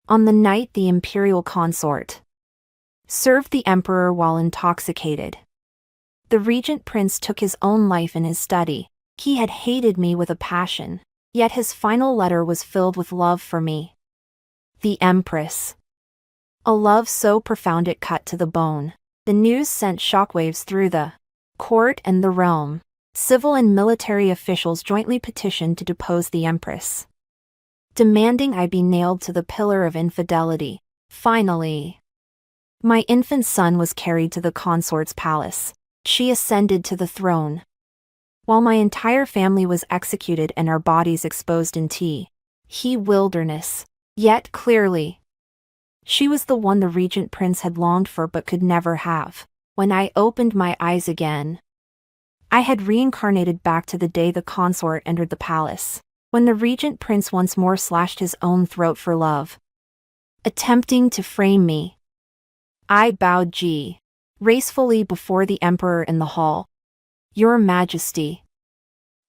On the night the imperial consort served the emperor while intoxicated, the regent prince took his own life in his study. He had hated me with a passion, yet his final letter was filled with love for me. The Empress. A love so profound it cut to the bone. The news sent shockwaves through the court and the realm. Civil and military officials jointly petitioned to depose the empress, demanding I be nailed to the pillar of infidelity. Finally, my infant son was carried to the consort's palace. She ascended to the throne, while my entire family was executed and our bodies exposed in he wilderness. Yet clearly, she was the one the regent prince had longed for but could never have. When I opened my eyes again, I had reincarnated back to the day the consort entered the palace, when the regent prince once more slashed his own throat for love, attempting to frame me. I bowed gracefully before the emperor in the hall. Your Majesty,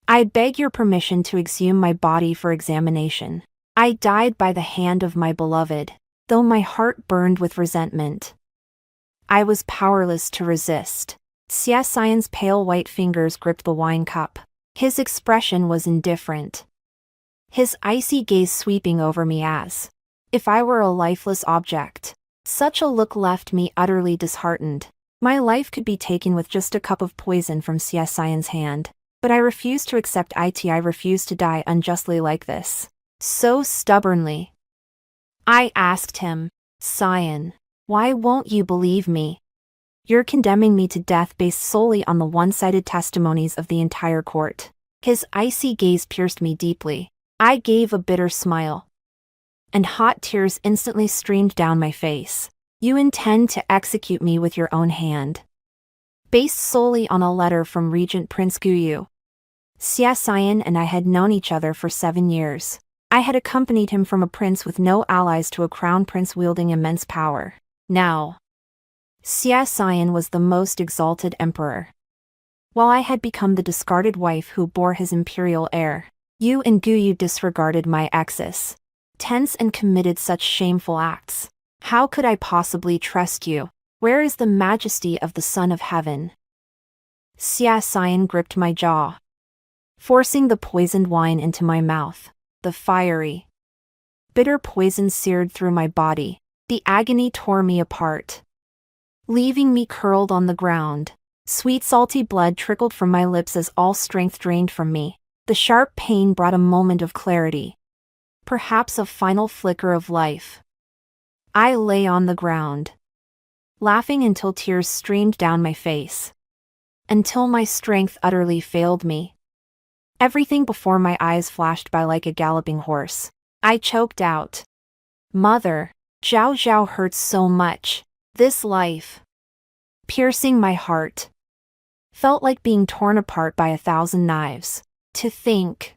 I beg your permission to exhume my body for examination. I died by the hand of my beloved, though my heart burned with resentment. I was powerless to resist. Xiaoxian's pale white fingers gripped the wine cup. His expression was indifferent, his icy gaze sweeping over me as if I were a lifeless object. Such a look left me utterly disheartened. My life could be taken with just a cup of poison from Xiaoxian's hand, but I refused to accept it. I refused to die unjustly like this. So stubbornly, I asked him, Xian, why won't you believe me? You're condemning me to death based solely on the one-sided testimonies of the entire court. His icy gaze pierced me deeply. I gave a bitter smile, and hot tears instantly streamed down my face. You intend to execute me with your own hand, based solely on a letter from Regent Prince Guyu. Xiaoxian and I had known each other for 7 years. I had accompanied him from a prince with no allies to a crown prince wielding immense power. Now, Xiaoxian was the most exalted emperor, while I had become the discarded wife who bore his imperial heir. You and Guyu disregarded my exes, tense and committed such shameful acts. How could I possibly trust you? Where is the majesty of the Son of Heaven? Xiaoxian gripped my jaw, forcing the poisoned wine into my mouth. The fiery, bitter poison seared through my body. The agony tore me apart, leaving me curled on the ground. Sweet salty blood trickled from my lips as all strength drained from me. The sharp pain brought a moment of clarity, perhaps a final flicker of life. I lay on the ground, laughing until tears streamed down my face, until my strength utterly failed me. Everything before my eyes flashed by like a galloping horse. I choked out, Mother, Zhao Zhao hurts so much. This life, piercing my heart, felt like being torn apart by 1,000 knives. To think,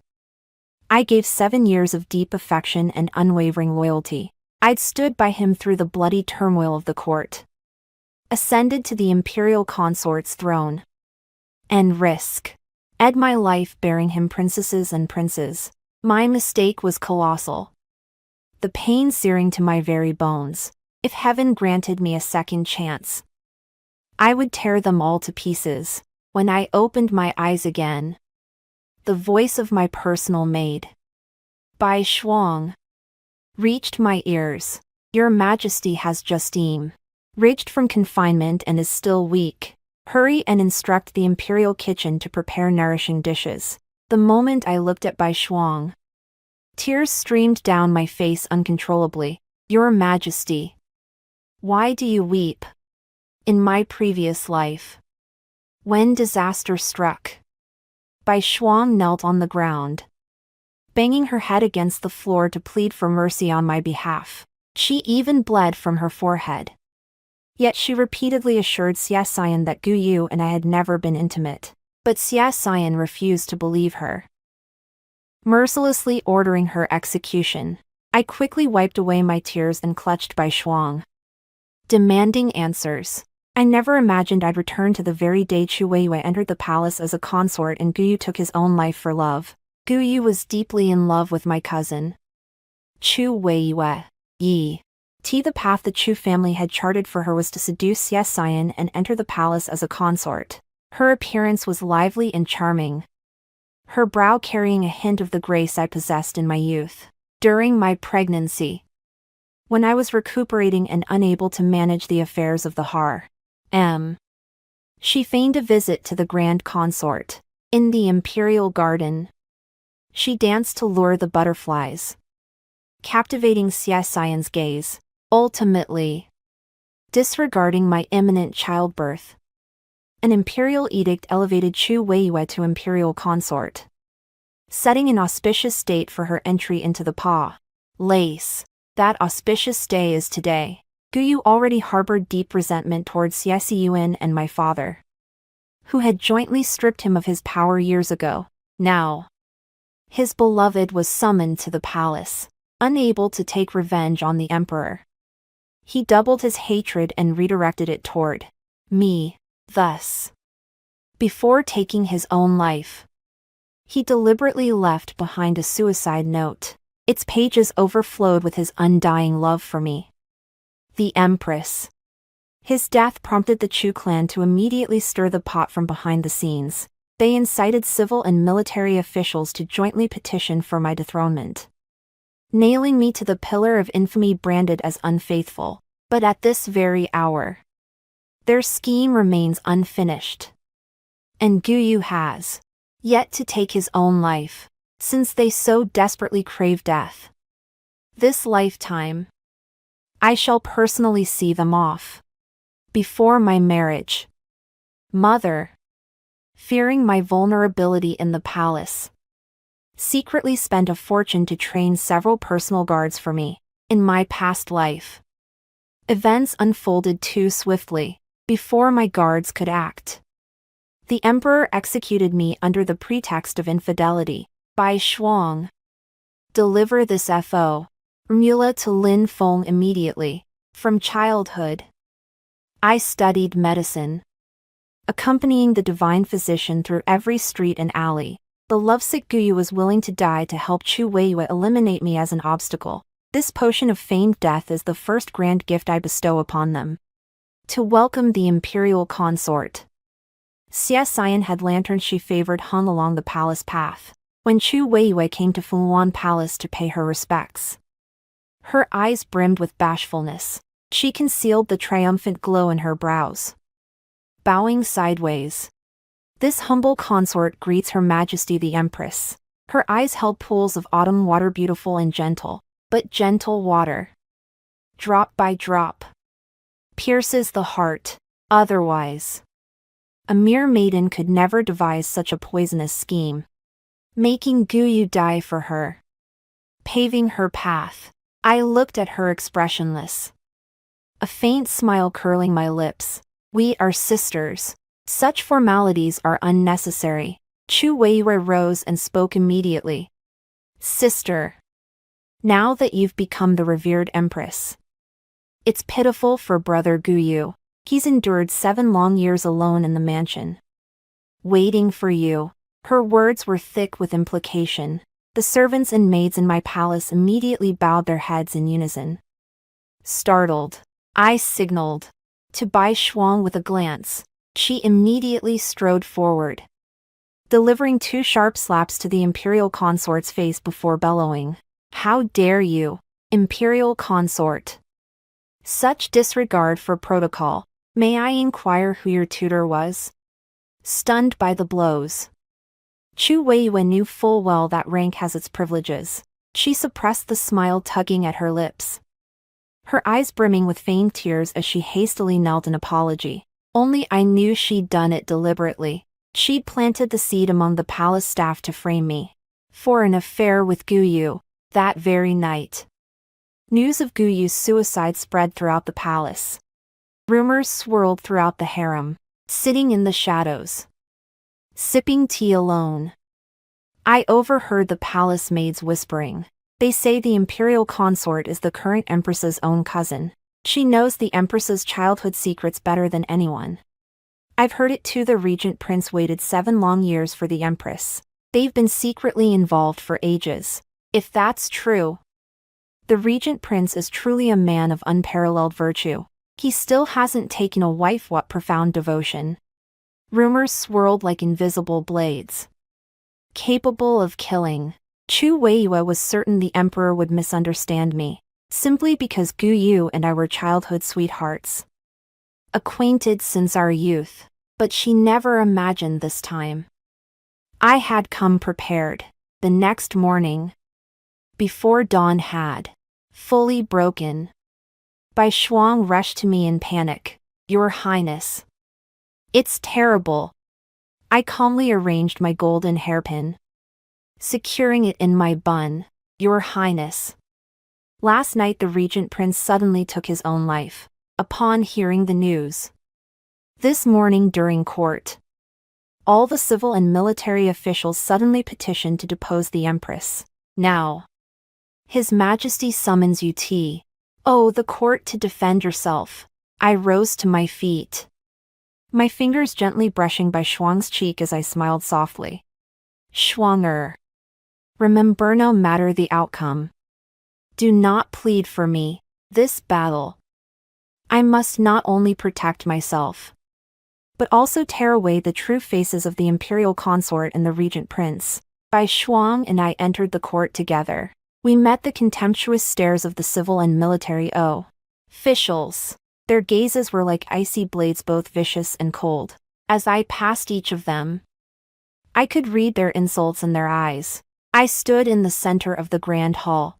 I gave 7 years of deep affection and unwavering loyalty. I'd stood by him through the bloody turmoil of the court, ascended to the imperial consort's throne, and risked my life bearing him princesses and princes. My mistake was colossal, the pain searing to my very bones. If heaven granted me a second chance, I would tear them all to pieces. When I opened my eyes again, the voice of my personal maid, Bai Shuang, reached my ears. Your Majesty has just emerged from confinement and is still weak. Hurry and instruct the imperial kitchen to prepare nourishing dishes. The moment I looked at Bai Shuang, tears streamed down my face uncontrollably. Your Majesty, why do you weep? In my previous life, when disaster struck, Bai Shuang knelt on the ground, banging her head against the floor to plead for mercy on my behalf. She even bled from her forehead. Yet she repeatedly assured Xiaoxian that Guyu and I had never been intimate. But Xiaoxian refused to believe her, mercilessly ordering her execution. I quickly wiped away my tears and clutched Bai Shuang, demanding answers. I never imagined I'd return to the very day Chu Weiyue entered the palace as a consort and Guyu took his own life for love. Guyu was deeply in love with my cousin, Chu Weiyue. Yi. The path the Chu family had charted for her was to seduce Xie Xian and enter the palace as a consort. Her appearance was lively and charming, her brow carrying a hint of the grace I possessed in my youth. During my pregnancy, when I was recuperating and unable to manage the affairs of the harem, she feigned a visit to the grand consort. In the imperial garden, she danced to lure the butterflies, captivating Xie Xian's gaze, ultimately disregarding my imminent childbirth. An imperial edict elevated Chu Weiyue to imperial consort, setting an auspicious date for her entry into the palace. That auspicious day is today. Guyu already harbored deep resentment towards Xie Xiyuan and my father, who had jointly stripped him of his power years ago. Now, his beloved was summoned to the palace, unable to take revenge on the emperor. He doubled his hatred and redirected it toward me. Thus, before taking his own life, he deliberately left behind a suicide note. Its pages overflowed with his undying love for me, the Empress. His death prompted the Chu clan to immediately stir the pot from behind the scenes. They incited civil and military officials to jointly petition for my dethronement, nailing me to the pillar of infamy branded as unfaithful. But at this very hour, their scheme remains unfinished, and Guyu has yet to take his own life, since they so desperately crave death. This lifetime, I shall personally see them off. Before my marriage, Mother, fearing my vulnerability in the palace, secretly spent a fortune to train several personal guards for me. In my past life, events unfolded too swiftly. Before my guards could act, the emperor executed me under the pretext of infidelity. Bai Shuang, deliver this formula to Lin Feng immediately. From childhood, I studied medicine, accompanying the divine physician through every street and alley. The lovesick Guyu was willing to die to help Chu Weiyue eliminate me as an obstacle. This potion of feigned death is the first grand gift I bestow upon them. To welcome the imperial consort. Xie Xian had lanterns she favored hung along the palace path. When Chu Weiyue came to Fuwan Palace to pay her respects, her eyes brimmed with bashfulness. She concealed the triumphant glow in her brows, bowing sideways. This humble consort greets Her Majesty the Empress. Her eyes held pools of autumn water, beautiful and gentle, but gentle water, drop by drop, pierces the heart. Otherwise, a mere maiden could never devise such a poisonous scheme, making Guyu die for her, paving her path. I looked at her expressionless, a faint smile curling my lips. We are sisters. Such formalities are unnecessary. Chu Weiyue rose and spoke immediately. Sister, now that you've become the revered empress, it's pitiful for brother Guyu. He's endured 7 long years alone in the mansion, waiting for you. Her words were thick with implication. The servants and maids in my palace immediately bowed their heads in unison. Startled, I signaled to Bai Shuang with a glance. She immediately strode forward, delivering 2 sharp slaps to the imperial consort's face before bellowing, "How dare you, imperial consort! Such disregard for protocol. May I inquire who your tutor was?" Stunned by the blows, Chu Weiyue knew full well that rank has its privileges. She suppressed the smile tugging at her lips, her eyes brimming with feigned tears as she hastily knelt in apology. Only I knew she'd done it deliberately. She'd planted the seed among the palace staff to frame me for an affair with Guyu. That very night, news of Guyu's suicide spread throughout the palace. Rumors swirled throughout the harem. Sitting in the shadows, sipping tea alone, I overheard the palace maids whispering. They say the imperial consort is the current empress's own cousin. She knows the empress's childhood secrets better than anyone. I've heard it too. The regent prince waited 7 long years for the empress. They've been secretly involved for ages. If that's true, The regent prince is truly a man of unparalleled virtue. He still hasn't taken a wife. What profound devotion. Rumors swirled like invisible blades, capable of killing. Chu Weiyue was certain the emperor would misunderstand me, simply because Gu Yu and I were childhood sweethearts, acquainted since our youth. But she never imagined this time. I had come prepared. The next morning, before dawn had fully broken, Bai Shuang rushed to me in panic. Your Highness. It's terrible. I calmly arranged my golden hairpin, securing it in my bun. Your Highness. Last night the regent prince suddenly took his own life, upon hearing the news. This morning during court, all the civil and military officials suddenly petitioned to depose the empress. Now, His Majesty summons you to the court to defend yourself. I rose to my feet, my fingers gently brushing Bai Shuang's cheek as I smiled softly. Shuang-er, remember, no matter the outcome, do not plead for me. This battle, I must not only protect myself, but also tear away the true faces of the imperial consort and the regent prince. Bai Shuang and I entered the court together. We met the contemptuous stares of the civil and military officials. Their gazes were like icy blades, both vicious and cold. As I passed each of them, I could read their insults in their eyes. I stood in the center of the grand hall,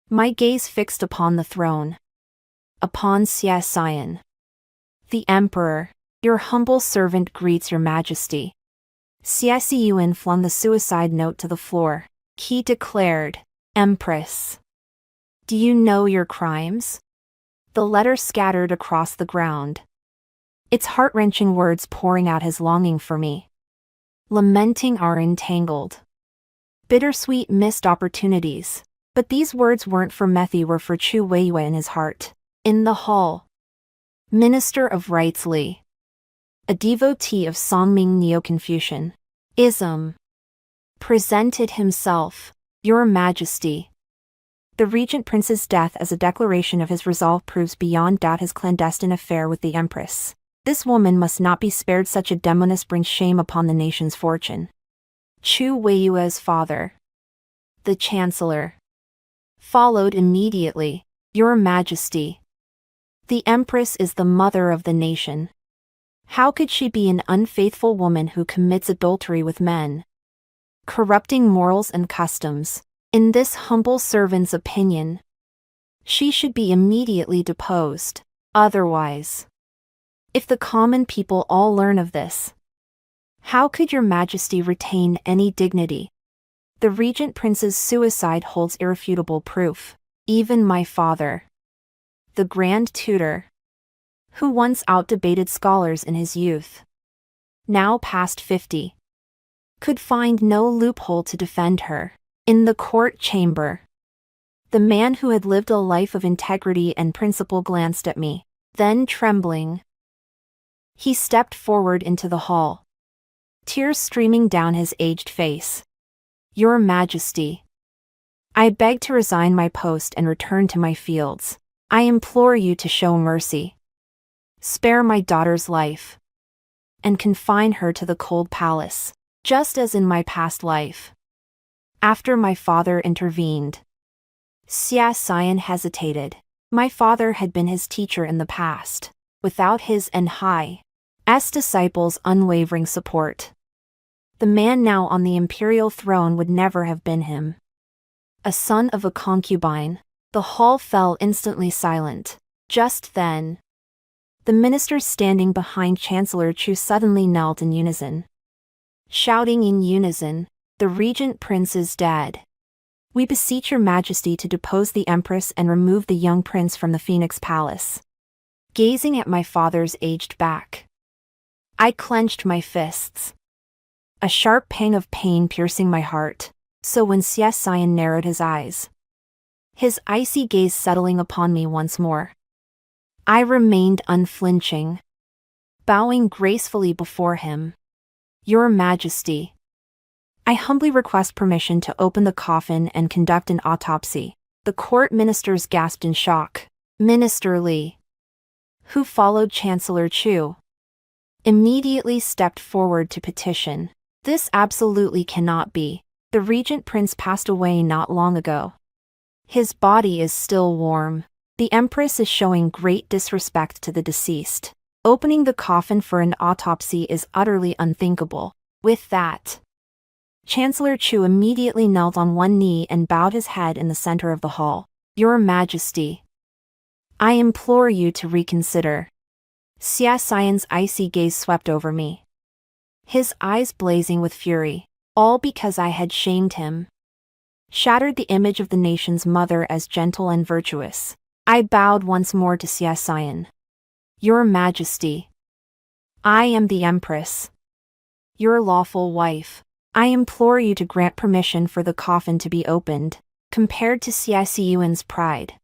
my gaze fixed upon the throne, upon Xie Xian. The emperor. Your humble servant greets your majesty. Xie Xiyuan flung the suicide note to the floor. He declared, Empress, do you know your crimes? The letter scattered across the ground, its heart-wrenching words pouring out his longing for me, lamenting our entangled, bittersweet missed opportunities. But these words weren't for Methi, were for Chu Weiyue in his heart. In the hall, Minister of Rites Li, a devotee of Songming Neo-Confucianism, presented himself. Your Majesty. The regent prince's death as a declaration of his resolve proves beyond doubt his clandestine affair with the empress. This woman must not be spared. Such a demoness brings shame upon the nation's fortune. Chu Weiyue's father, the chancellor, followed immediately. Your Majesty. The empress is the mother of the nation. How could she be an unfaithful woman who commits adultery with men, corrupting morals and customs? In this humble servant's opinion, she should be immediately deposed. Otherwise, if the common people all learn of this, how could your majesty retain any dignity? The regent prince's suicide holds irrefutable proof. Even my father, the grand tutor, who once outdebated scholars in his youth, now past 50, could find no loophole to defend her. In the court chamber, the man who had lived a life of integrity and principle glanced at me. Then, trembling, he stepped forward into the hall, tears streaming down his aged face. Your Majesty, I beg to resign my post and return to my fields. I implore you to show mercy. Spare my daughter's life, and confine her to the cold palace, just as in my past life. After my father intervened, Xie Xian hesitated. My father had been his teacher in the past. Without his and Hai's disciples' unwavering support, the man now on the imperial throne would never have been him. A son of a concubine. The hall fell instantly silent. Just then, the ministers standing behind Chancellor Chu suddenly knelt in unison, shouting in unison, the regent prince is dead. We beseech your majesty to depose the empress and remove the young prince from the Phoenix Palace. Gazing at my father's aged back, I clenched my fists, a sharp pang of pain piercing my heart. So when Xie Xian narrowed his eyes, his icy gaze settling upon me once more, I remained unflinching, bowing gracefully before him. Your Majesty, I humbly request permission to open the coffin and conduct an autopsy. The court ministers gasped in shock. Minister Li, who followed Chancellor Chu, immediately stepped forward to petition. This absolutely cannot be. The regent prince passed away not long ago. His body is still warm. The empress is showing great disrespect to the deceased. Opening the coffin for an autopsy is utterly unthinkable. With that, Chancellor Chu immediately knelt on one knee and bowed his head in the center of the hall. Your Majesty, I implore you to reconsider. Xia Xian's icy gaze swept over me, his eyes blazing with fury. All because I had shamed him, shattered the image of the nation's mother as gentle and virtuous. I bowed once more to Xia Xian. Your Majesty, I am the Empress, your lawful wife. I implore you to grant permission for the coffin to be opened. Compared to Xia Xiyuan's pride,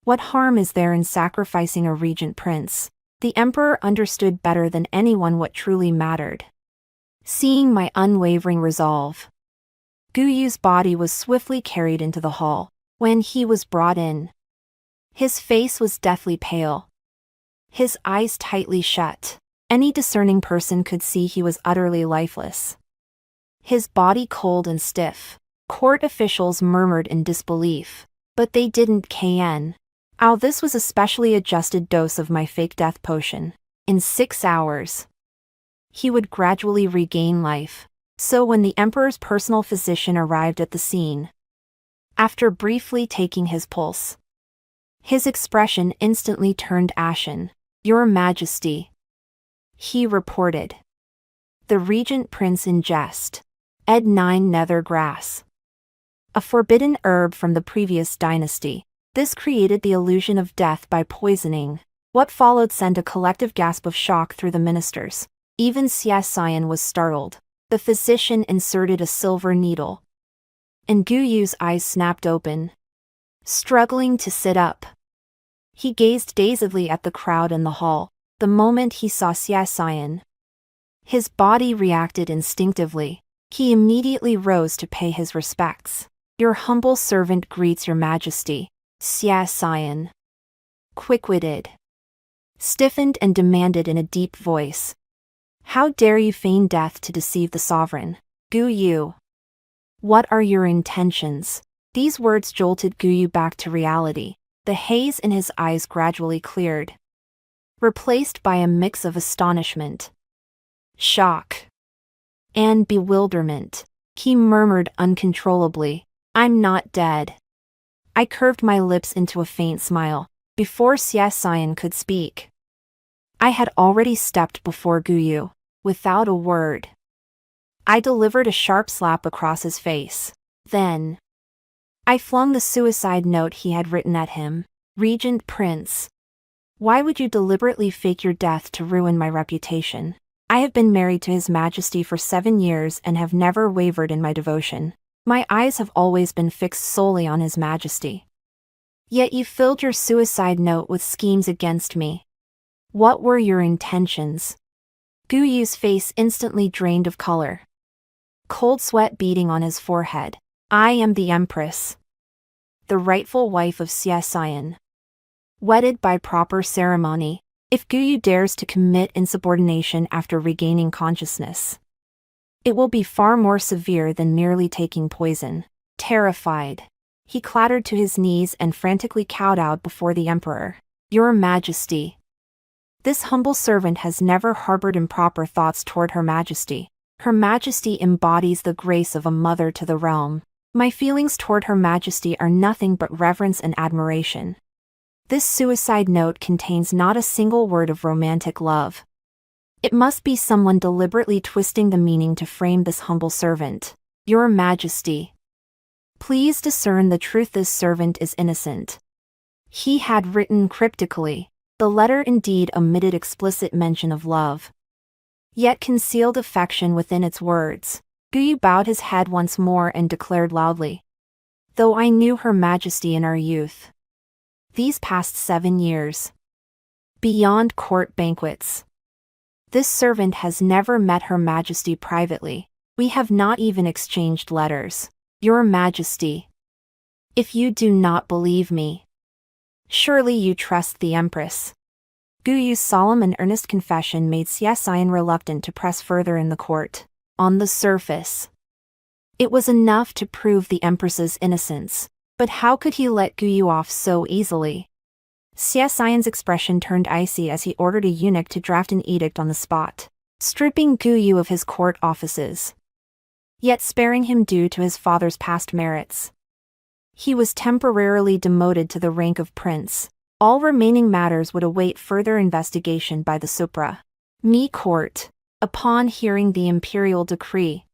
what harm is there in sacrificing a regent prince? The emperor understood better than anyone what truly mattered. Seeing my unwavering resolve, Gu Yu's body was swiftly carried into the hall. When he was brought in, his face was deathly pale, his eyes tightly shut. Any discerning person could see he was utterly lifeless, his body cold and stiff. Court officials murmured in disbelief, but they didn't kn. Ow, this was a specially adjusted dose of my fake death potion. In 6 hours, he would gradually regain life. So when the emperor's personal physician arrived at the scene, after briefly taking his pulse, his expression instantly turned ashen. Your Majesty, he reported, the regent prince ingest Ed 9 nether grass, a forbidden herb from the previous dynasty. This created the illusion of death by poisoning. What followed sent a collective gasp of shock through the ministers. Even Xia Xian was startled. The physician inserted a silver needle, and Gu Yu's eyes snapped open, struggling to sit up. He gazed dazedly at the crowd in the hall. The moment he saw Xia Xian, his body reacted instinctively. He immediately rose to pay his respects. Your humble servant greets your Majesty. Xia Xian, quick-witted, stiffened and demanded in a deep voice. How dare you feign death to deceive the sovereign? Gu Yu, what are your intentions? These words jolted Gu Yu back to reality. The haze in his eyes gradually cleared, replaced by a mix of astonishment, shock, and bewilderment. He murmured uncontrollably, I'm not dead. I curved my lips into a faint smile. Before Xia Xian could speak, I had already stepped before Gu Yu. Without a word, I delivered a sharp slap across his face. Then, I flung the suicide note he had written at him. Regent Prince, why would you deliberately fake your death to ruin my reputation? I have been married to His Majesty for 7 years and have never wavered in my devotion. My eyes have always been fixed solely on His Majesty. Yet you filled your suicide note with schemes against me. What were your intentions? Gu Yu's face instantly drained of color, cold sweat beading on his forehead. I am the Empress, the rightful wife of Xia Xian, wedded by proper ceremony. If Gu Yu dares to commit insubordination after regaining consciousness, it will be far more severe than merely taking poison. Terrified, he clattered to his knees and frantically kowtowed before the emperor. Your Majesty, this humble servant has never harbored improper thoughts toward Her Majesty. Her Majesty embodies the grace of a mother to the realm. My feelings toward Her Majesty are nothing but reverence and admiration. This suicide note contains not a single word of romantic love. It must be someone deliberately twisting the meaning to frame this humble servant. Your Majesty, please discern the truth. This servant is innocent. He had written cryptically. The letter indeed omitted explicit mention of love, yet concealed affection within its words. Gu Yu bowed his head once more and declared loudly, though I knew Her Majesty in our youth, these past 7 years, beyond court banquets, this servant has never met Her Majesty privately. We have not even exchanged letters. Your Majesty, If you do not believe me, surely you trust the Empress. Gu Yu's solemn and earnest confession made Xie Xian reluctant to press further in the court. On the surface, it was enough to prove the Empress's innocence, but how could he let Gu Yu off so easily? Xie Xian's expression turned icy as he ordered a eunuch to draft an edict on the spot, stripping Gu Yu of his court offices, yet sparing him due to his father's past merits. He was temporarily demoted to the rank of prince. All remaining matters would await further investigation by the Supreme Court. Upon hearing the imperial decree,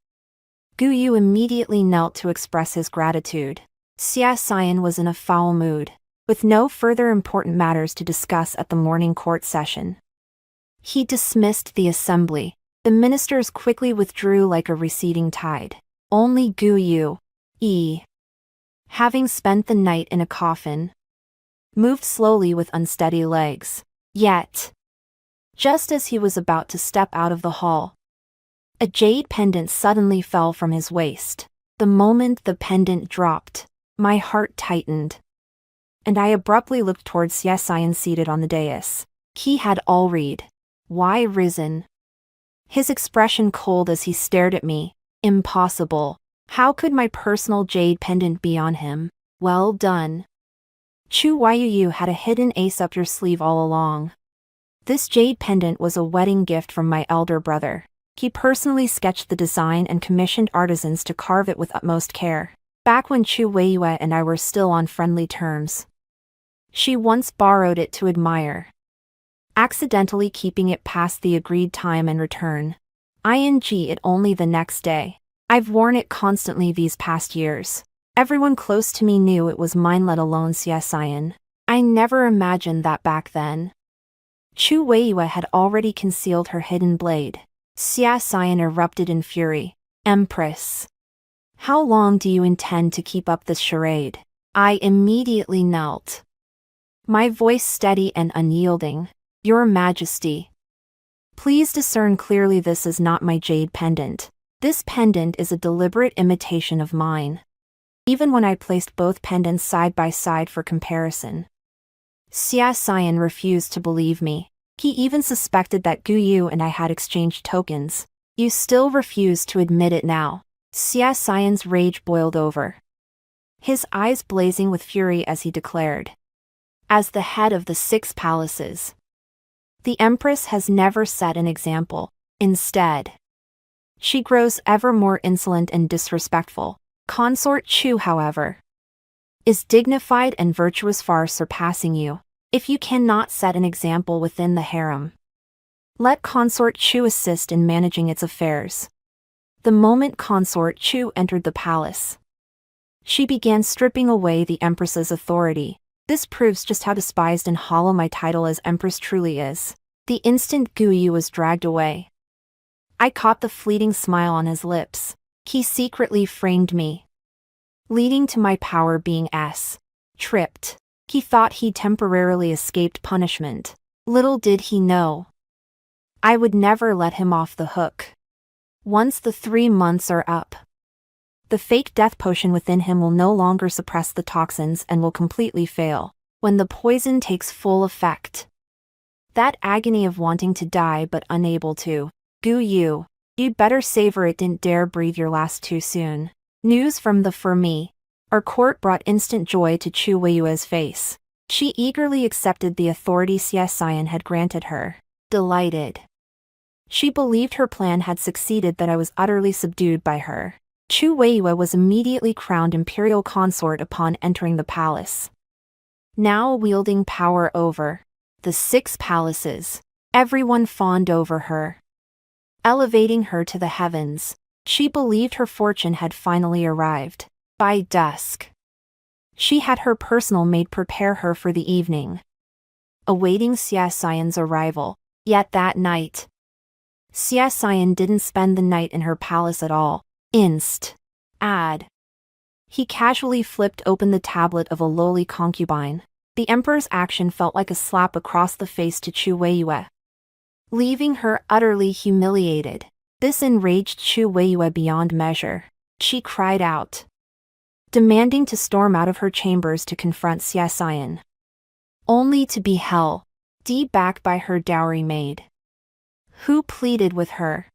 Gu Yu immediately knelt to express his gratitude. Xie Xian was in a foul mood, with no further important matters to discuss at the morning court session. He dismissed the assembly. The ministers quickly withdrew like a receding tide. Only Gu Yu, having spent the night in a coffin, moved slowly with unsteady legs. Yet, just as he was about to step out of the hall, a jade pendant suddenly fell from his waist. The moment the pendant dropped, my heart tightened, and I abruptly looked towards Xie Xian seated on the dais. He had already risen, his expression cold as he stared at me. Impossible. How could my personal jade pendant be on him? Well done. Chu Yuyu had a hidden ace up your sleeve all along. This jade pendant was a wedding gift from my elder brother. He personally sketched the design and commissioned artisans to carve it with utmost care. Back when Chu Weiyue and I were still on friendly terms, she once borrowed it to admire, accidentally keeping it past the agreed time and return. It only the next day. I've worn it constantly these past years. Everyone close to me knew it was mine, let alone Xie Xian. I never imagined that back then. Chu Weiyue had already concealed her hidden blade. Xie Xian erupted in fury. Empress, how long do you intend to keep up this charade? I immediately knelt, my voice steady and unyielding. Your Majesty, please discern clearly, this is not my jade pendant. This pendant is a deliberate imitation of mine. Even when I placed both pendants side by side for comparison, Xie Xian refused to believe me. He even suspected that Gu Yu and I had exchanged tokens. You still refuse to admit it now. Xie Xian's rage boiled over, his eyes blazing with fury as he declared, as the head of the 6 palaces, the Empress has never set an example. Instead, she grows ever more insolent and disrespectful. Consort Chu, however, is dignified and virtuous, far surpassing you. If you cannot set an example within the harem, let Consort Chu assist in managing its affairs. The moment Consort Chu entered the palace, she began stripping away the Empress's authority. This proves just how despised and hollow my title as Empress truly is. The instant Gu Yu was dragged away, I caught the fleeting smile on his lips. He secretly framed me, leading to my power being tripped. He thought he temporarily escaped punishment. Little did he know, I would never let him off the hook. Once the 3 months are up, the fake death potion within him will no longer suppress the toxins and will completely fail. When the poison takes full effect, that agony of wanting to die but unable to. Gu Yu, you'd better savor it. Didn't dare breathe your last too soon. News from the Fermi, our court, brought instant joy to Chu Weiyue's face. She eagerly accepted the authority Xie Xian had granted her. Delighted, she believed her plan had succeeded, that I was utterly subdued by her. Chu Weiyue was immediately crowned imperial consort upon entering the palace. Now wielding power over the 6 palaces, everyone fawned over her, elevating her to the heavens. She believed her fortune had finally arrived. By dusk, she had her personal maid prepare her for the evening, awaiting Xie Xian's arrival. Yet that night, Xie Xian didn't spend the night in her palace at all. He casually flipped open the tablet of a lowly concubine. The emperor's action felt like a slap across the face to Chu Weiyue, leaving her utterly humiliated. This enraged Chu Weiyue beyond measure. She cried out, demanding to storm out of her chambers to confront Xia Xian. Only to be held back by her dowry maid, who pleaded with her,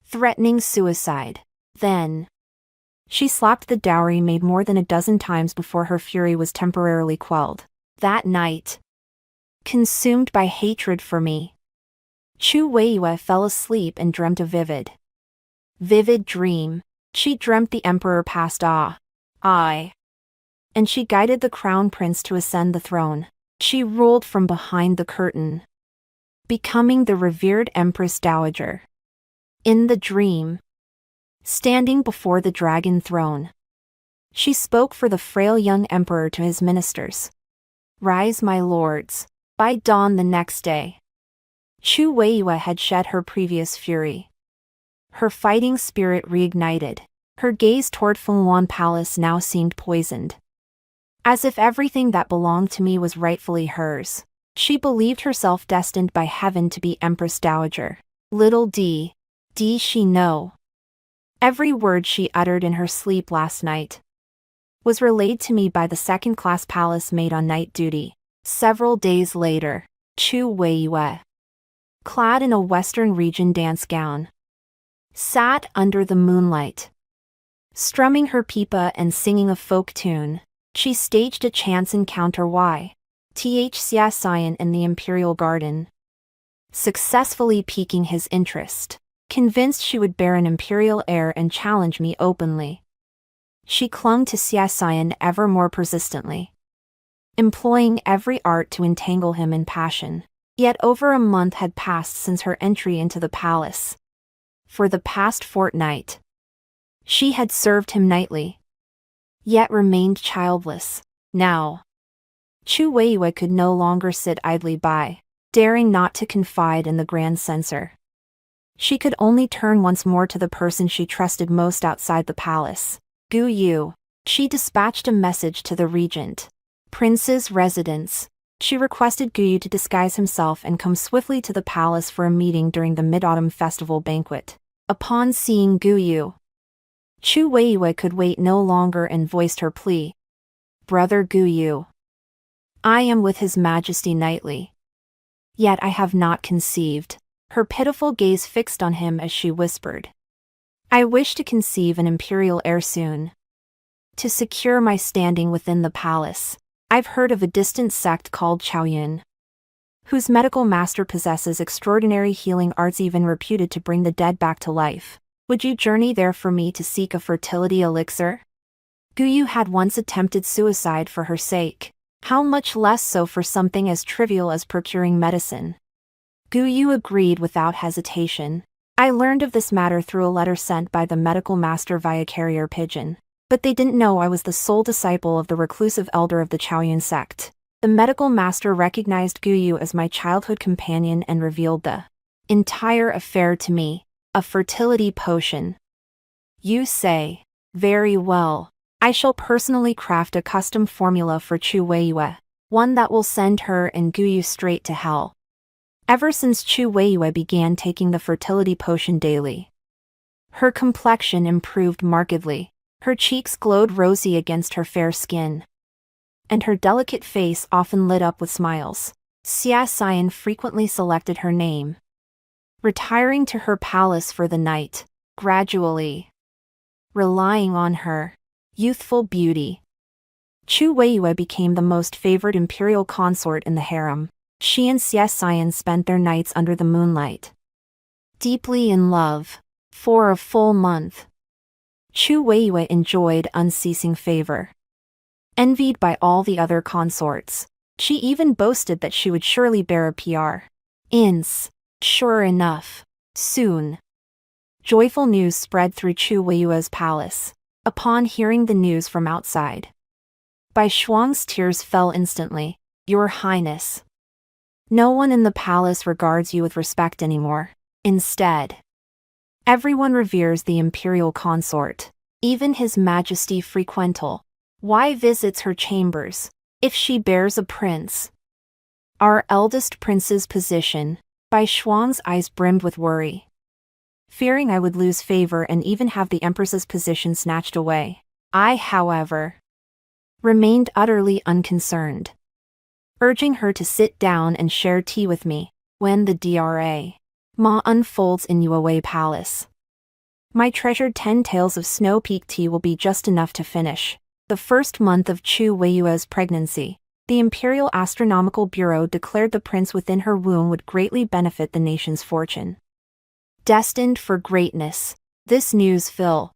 threatening suicide. Then, she slapped the dowry maid more than a dozen times before her fury was temporarily quelled. That night, consumed by hatred for me, Chu Weiyue fell asleep and dreamt a vivid dream. She dreamt the emperor passed and she guided the crown prince to ascend the throne. She ruled from behind the curtain, becoming the revered Empress Dowager. In the dream, standing before the dragon throne, she spoke for the frail young emperor to his ministers. Rise, my lords. By dawn the next day, Chu Weiyue had shed her previous fury. Her fighting spirit reignited. Her gaze toward Fenghuan Palace now seemed poisoned, as if everything that belonged to me was rightfully hers. She believed herself destined by heaven to be Empress Dowager. Little did she know, every word she uttered in her sleep last night was relayed to me by the second-class palace maid on night duty. Several days later, Chu Weiyue, clad in a Western region dance gown, sat under the moonlight, strumming her pipa and singing a folk tune. She staged a chance encounter with Xia Xian in the Imperial Garden, successfully piquing his interest. Convinced she would bear an imperial heir and challenge me openly, she clung to Xia Xian ever more persistently, employing every art to entangle him in passion. Yet over a month had passed since her entry into the palace. For the past fortnight, she had served him nightly, yet remained childless. Now, Chu Weiyue could no longer sit idly by, daring not to confide in the Grand Censor. She could only turn once more to the person she trusted most outside the palace, Gu Yu. She dispatched a message to the regent, prince's residence. She requested Gu Yu to disguise himself and come swiftly to the palace for a meeting during the Mid-Autumn Festival banquet. Upon seeing Gu Yu, Chu Weiyue could wait no longer and voiced her plea. Brother Gu Yu, I am with His Majesty nightly, yet I have not conceived. Her pitiful gaze fixed on him as she whispered, I wish to conceive an imperial heir soon, to secure my standing within the palace. I've heard of a distant sect called Chaoyun, whose medical master possesses extraordinary healing arts even reputed to bring the dead back to life. Would you journey there for me to seek a fertility elixir? Gu Yu had once attempted suicide for her sake. How much less so for something as trivial as procuring medicine? Gu Yu agreed without hesitation. I learned of this matter through a letter sent by the medical master via carrier pigeon. But they didn't know I was the sole disciple of the reclusive elder of the Chaoyun sect. The medical master recognized Gu Yu as my childhood companion and revealed the entire affair to me. A fertility potion. You say. Very well. I shall personally craft a custom formula for Chu Weiyue, one that will send her and Gu Yu straight to hell. Ever since Chu Weiyue began taking the fertility potion daily, her complexion improved markedly. Her cheeks glowed rosy against her fair skin, and her delicate face often lit up with smiles. Xia Xian frequently selected her name, retiring to her palace for the night, gradually relying on her youthful beauty. Chu Weiyue became the most favored imperial consort in the harem. She and Xia Xian spent their nights under the moonlight, deeply in love. For a full month, Chu Weiyue enjoyed unceasing favor, envied by all the other consorts. She even boasted that she would surely bear a prince. Sure enough, soon, joyful news spread through Chu Weiyue's palace. Upon hearing the news from outside, Bai Shuang's tears fell instantly. Your Highness, no one in the palace regards you with respect anymore. Instead, everyone reveres the imperial consort. Even His Majesty frequently visits her chambers. If she bears a prince, our eldest prince's position. Bai Shuang's eyes brimmed with worry, fearing I would lose favor and even have the empress's position snatched away. I, however, remained utterly unconcerned, urging her to sit down and share tea with me. When the drama unfolds in Yue Palace, my treasured 10 tales of Snow Peak tea will be just enough to finish the first month of Chu Weiyue's pregnancy. The Imperial Astronomical Bureau declared the prince within her womb would greatly benefit the nation's fortune. Destined for greatness, this news filled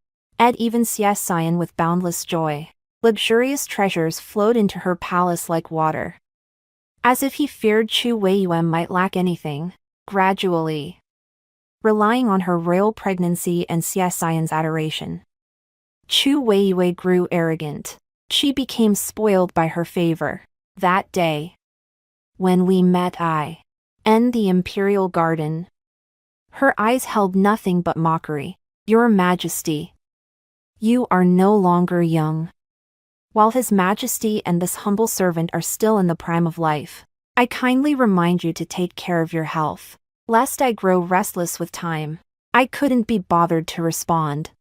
even Xie Xian with boundless joy. Luxurious treasures flowed into her palace like water, as if he feared Chu Weiyue might lack anything. Gradually, relying on her royal pregnancy and Xie Xian's adoration, Chu Weiyue grew arrogant. She became spoiled by her favor. That day, when we met in the imperial garden, her eyes held nothing but mockery. Your Majesty, you are no longer young. While His Majesty and this humble servant are still in the prime of life, I kindly remind you to take care of your health, lest I grow restless with time. I couldn't be bothered to respond,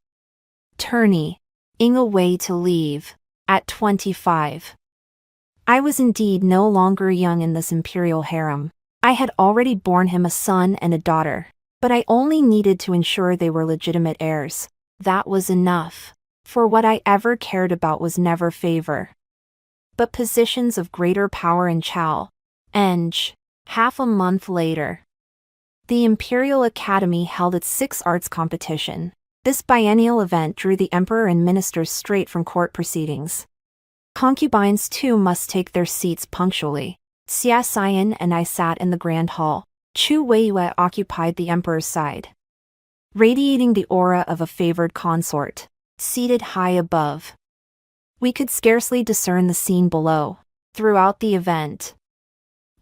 turning away to leave. At 25, I was indeed no longer young in this imperial harem. I had already borne him a son and a daughter, but I only needed to ensure they were legitimate heirs. That was enough. For what I ever cared about was never favor, but positions of greater power in Chao. Half a month later, the Imperial Academy held its 6th arts competition. This biennial event drew the emperor and ministers straight from court proceedings. Concubines too must take their seats punctually. Xie Xian and I sat in the grand hall. Chu Weiyue occupied the emperor's side, radiating the aura of a favored consort. Seated high above, we could scarcely discern the scene below. Throughout the event,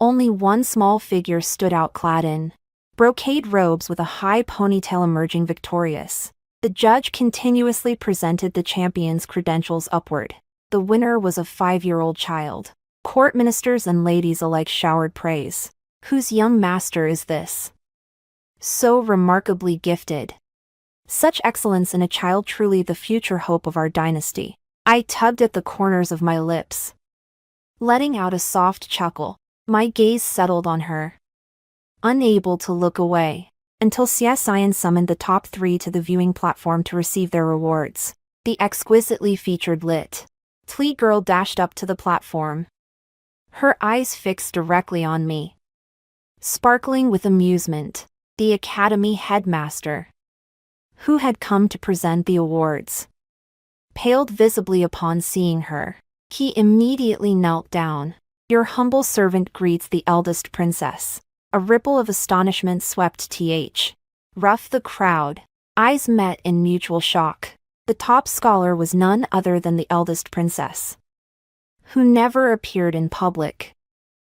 only one small figure stood out, clad in brocade robes with a high ponytail, emerging victorious. The judge continuously presented the champion's credentials upward. The winner was a 5-year-old child. Court ministers and ladies alike showered praise. Whose young master is this? So remarkably gifted. Such excellence in a child, truly the future hope of our dynasty. I tugged at the corners of my lips, letting out a soft chuckle. My gaze settled on her, unable to look away, until Xie Xian summoned the top 3 to the viewing platform to receive their rewards. The exquisitely featured little girl dashed up to the platform, her eyes fixed directly on me, sparkling with amusement. The academy headmaster, who had come to present the awards, paled visibly upon seeing her. He immediately knelt down. Your humble servant greets the eldest princess. A ripple of astonishment swept the crowd. Eyes met in mutual shock. The top scholar was none other than the eldest princess, who never appeared in public.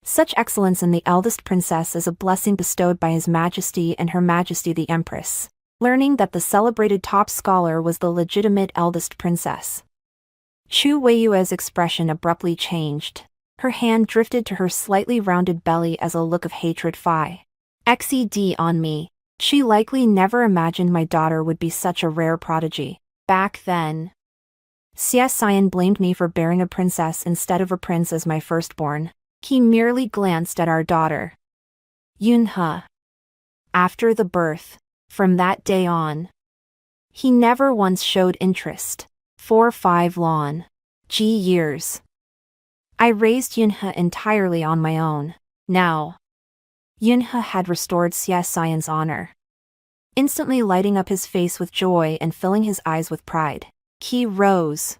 Such excellence in the eldest princess is a blessing bestowed by His Majesty and Her Majesty the Empress. Learning that the celebrated top scholar was the legitimate eldest princess, Chu Weiyue's expression abruptly changed. Her hand drifted to her slightly rounded belly as a look of hatred xed on me. She likely never imagined my daughter would be such a rare prodigy. Back then, Xie Xian blamed me for bearing a princess instead of a prince as my firstborn. He merely glanced at our daughter, Yunhe. After the birth, from that day on, he never once showed interest. For 5 long years, I raised Yunhe entirely on my own. Now, Yunhe had restored Xie Xian's honor, instantly lighting up his face with joy and filling his eyes with pride. He rose,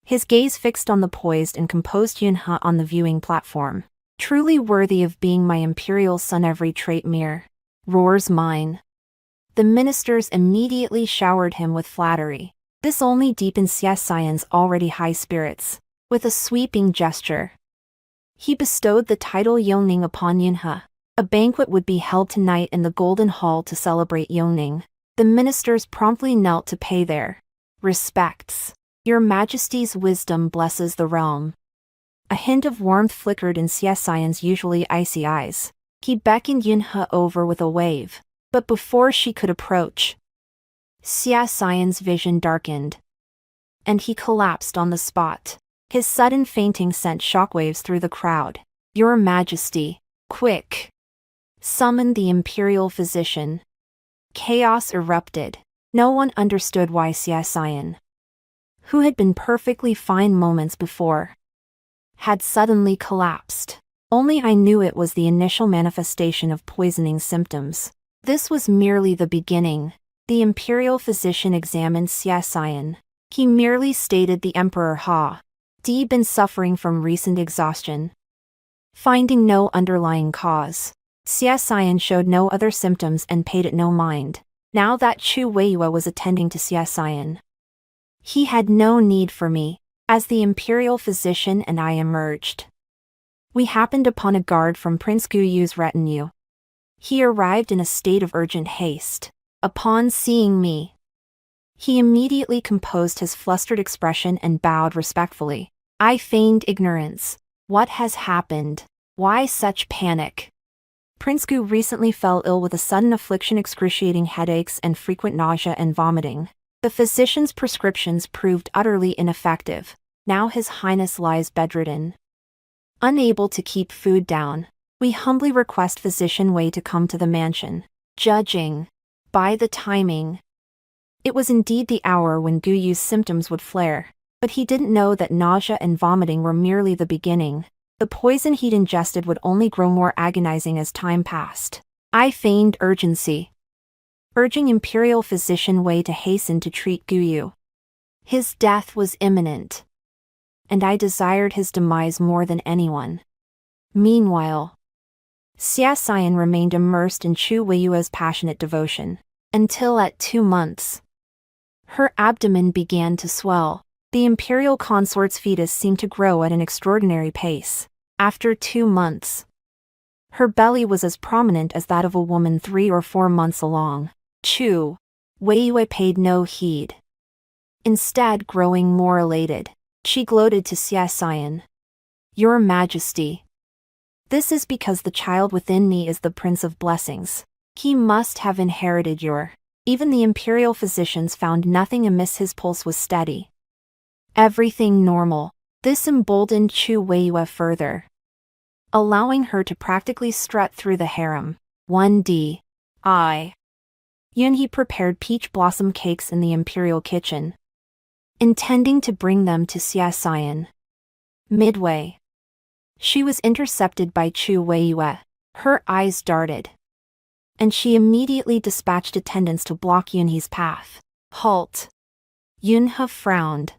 his gaze fixed on the poised and composed Yunhe on the viewing platform. Truly worthy of being my imperial son, every trait roars mine. The ministers immediately showered him with flattery. This only deepened Xie Xian's already high spirits. With a sweeping gesture, he bestowed the title Yongning upon Yunhe. A banquet would be held tonight in the Golden Hall to celebrate Yongning. The ministers promptly knelt to pay their respects. Your Majesty's wisdom blesses the realm. A hint of warmth flickered in Xie Xian's usually icy eyes. He beckoned Yunhe over with a wave. But before she could approach, Xie Xian's vision darkened. and he collapsed on the spot. His sudden fainting sent shockwaves through the crowd. "Your Majesty, quick! Summon the imperial physician." Chaos erupted. No one understood why Xiaxian, who had been perfectly fine moments before, had suddenly collapsed. Only I knew it was the initial manifestation of poisoning symptoms. This was merely the beginning. The imperial physician examined Xiaxian. He merely stated the Emperor Di been suffering from recent exhaustion. Finding no underlying cause, Xiaxian showed no other symptoms and paid it no mind. Now that Chu Weiyue was attending to Xiaxian, he had no need for me. As the imperial physician and I emerged, we happened upon a guard from Prince Guyu's retinue. He arrived in a state of urgent haste. Upon seeing me, he immediately composed his flustered expression and bowed respectfully. I feigned ignorance. What has happened? Why such panic? Prince Gu recently fell ill with a sudden affliction, excruciating headaches and frequent nausea and vomiting. The physician's prescriptions proved utterly ineffective. Now His Highness lies bedridden, unable to keep food down. We humbly request Physician Wei to come to the mansion. Judging by the timing, it was indeed the hour when Guyu's symptoms would flare. But he didn't know that nausea and vomiting were merely the beginning. The poison he'd ingested would only grow more agonizing as time passed. I feigned urgency, urging Imperial Physician Wei to hasten to treat Guyu. His death was imminent, and I desired his demise more than anyone. Meanwhile, Xiaxian remained immersed in Chu Weiyue's passionate devotion, until at 2 months, her abdomen began to swell. The imperial consort's fetus seemed to grow at an extraordinary pace. After 2 months, her belly was as prominent as that of a woman 3 or 4 months along. Chu Weiyue paid no heed. Instead, growing more elated, she gloated to Xiaxian. Your Majesty, this is because the child within me is the Prince of Blessings. He must have inherited your. Even the imperial physicians found nothing amiss. His pulse was steady. Everything normal. This emboldened Chu Weiyue further, allowing her to practically strut through the harem. 1D. Yunhe prepared peach blossom cakes in the imperial kitchen, intending to bring them to Xiaxian. Midway, she was intercepted by Chu Weiyue. Her eyes darted, and she immediately dispatched attendants to block Yunhe's path. Halt! Yunhe frowned,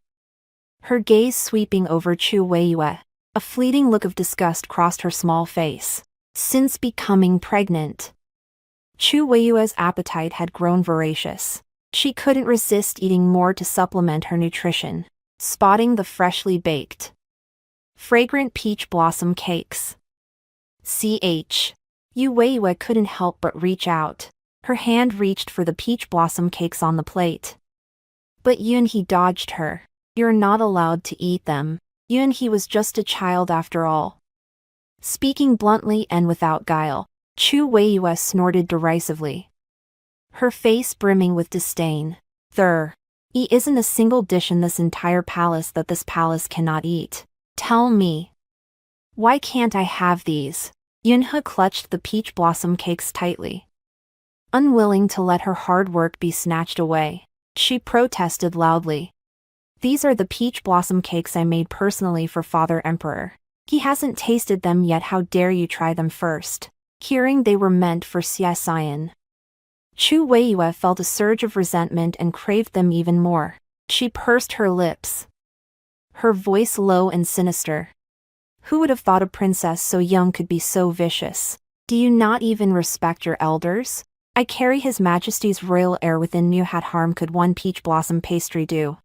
her gaze sweeping over Chu Weiyue. A fleeting look of disgust crossed her small face. Since becoming pregnant, Chu Weiyue's appetite had grown voracious. She couldn't resist eating more to supplement her nutrition. Spotting the freshly baked, fragrant peach blossom cakes, Yu Weiyue couldn't help but reach out. Her hand reached for the peach blossom cakes on the plate, but Yunhe dodged her. You're not allowed to eat them. Yunhe was just a child after all. Speaking bluntly and without guile, Chu Weiyue snorted derisively, her face brimming with disdain. There isn't a single dish in this entire palace that this palace cannot eat. Tell me, why can't I have these? Yunhe clutched the peach blossom cakes tightly, unwilling to let her hard work be snatched away. She protested loudly. These are the peach blossom cakes I made personally for Father Emperor. He hasn't tasted them yet. How dare you try them first? Hearing they were meant for Xiaxian, Chu Weiyue felt a surge of resentment and craved them even more. She pursed her lips, her voice low and sinister. Who would have thought a princess so young could be so vicious? Do you not even respect your elders? I carry His Majesty's royal heir within me. What harm could one peach blossom pastry do?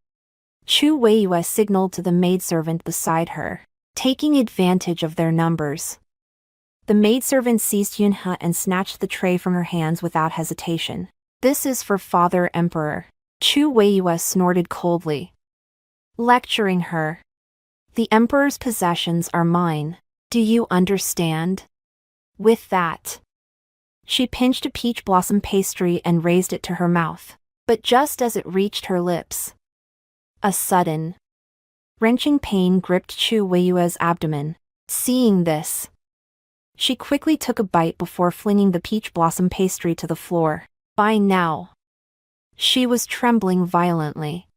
Chu Weiyue signaled to the maidservant beside her, taking advantage of their numbers. The maidservant seized Yunhe and snatched the tray from her hands without hesitation. This is for Father Emperor. Chu Weiyue snorted coldly, lecturing her. The Emperor's possessions are mine. Do you understand? With that, she pinched a peach blossom pastry and raised it to her mouth. But just as it reached her lips, A sudden, wrenching pain gripped Chu Weiyue's abdomen. Seeing this, she quickly took a bite before flinging the peach blossom pastry to the floor. By now, she was trembling violently.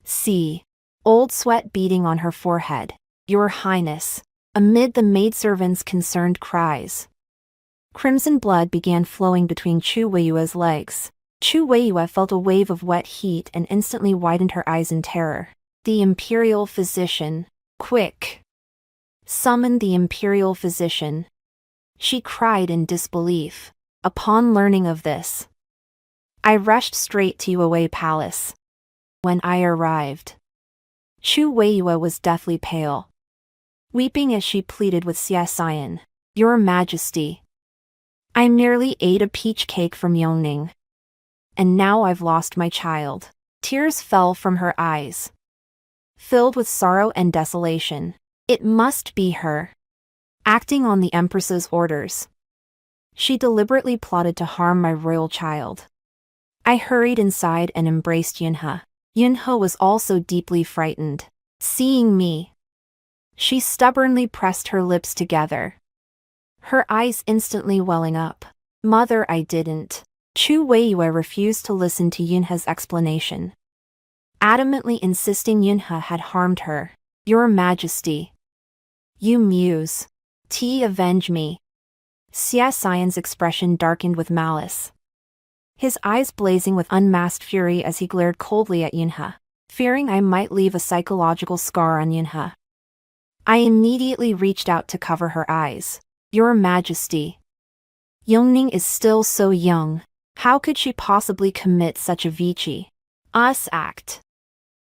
See, old sweat beading on her forehead. Your Highness. Amid the maidservants' concerned cries, crimson blood began flowing between Chu Weiyue's legs. Chu Weiyue felt a wave of wet heat and instantly widened her eyes in terror. The imperial physician. Quick! Summon the imperial physician. She cried in disbelief. Upon learning of this, I rushed straight to Yue Palace. When I arrived, Chu Weiyue was deathly pale, weeping as she pleaded with Xie Xian. Your Majesty, I merely ate a peach cake from Yongning, and now I've lost my child. Tears fell from her eyes, filled with sorrow and desolation. It must be her. Acting on the Empress's orders, she deliberately plotted to harm my royal child. I hurried inside and embraced Yunhe. Yunhe was also deeply frightened. Seeing me, she stubbornly pressed her lips together, her eyes instantly welling up. Mother, I didn't. Chu Weiyue refused to listen to Yunhe's explanation, adamantly insisting Yunhe had harmed her. Your Majesty, you muse. Avenge me. Xie Xian's expression darkened with malice, his eyes blazing with unmasked fury as he glared coldly at Yunhe. Fearing I might leave a psychological scar on Yunhe, I immediately reached out to cover her eyes. Your Majesty, Yongning is still so young. How could she possibly commit such a vici? Act.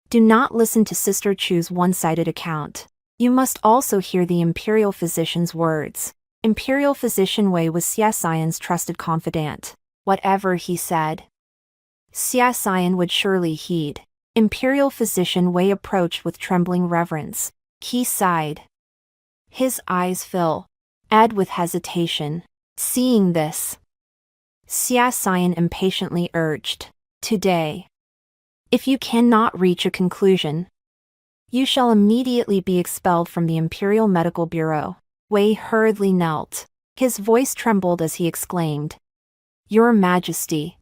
Do not listen to Sister Chu's one-sided account. You must also hear the imperial physician's words. Imperial physician Wei was Xie Xian's trusted confidant. Whatever he said, Xie Xian would surely heed. Imperial physician Wei approached with trembling reverence. He sighed, his eyes filled with hesitation. Seeing this, Xie Xian impatiently urged, Today, if you cannot reach a conclusion, you shall immediately be expelled from the Imperial Medical Bureau. Wei hurriedly knelt. His voice trembled as he exclaimed, Your Majesty,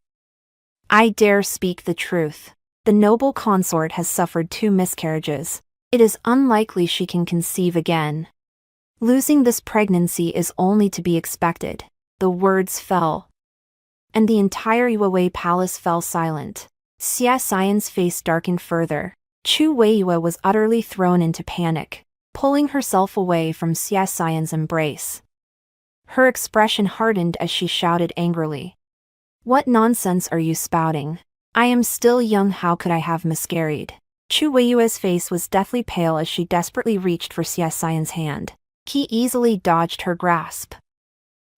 I dare speak the truth. The noble consort has suffered 2 miscarriages. It is unlikely she can conceive again. Losing this pregnancy is only to be expected. The words fell, and the entire Yue Palace fell silent. Xie Xian's face darkened further. Chu Weiyue was utterly thrown into panic, pulling herself away from Xie Xian's embrace. Her expression hardened as she shouted angrily, What nonsense are you spouting? I am still young, how could I have miscarried? Chu Weiyue's face was deathly pale as she desperately reached for Xie Xian's hand. He easily dodged her grasp,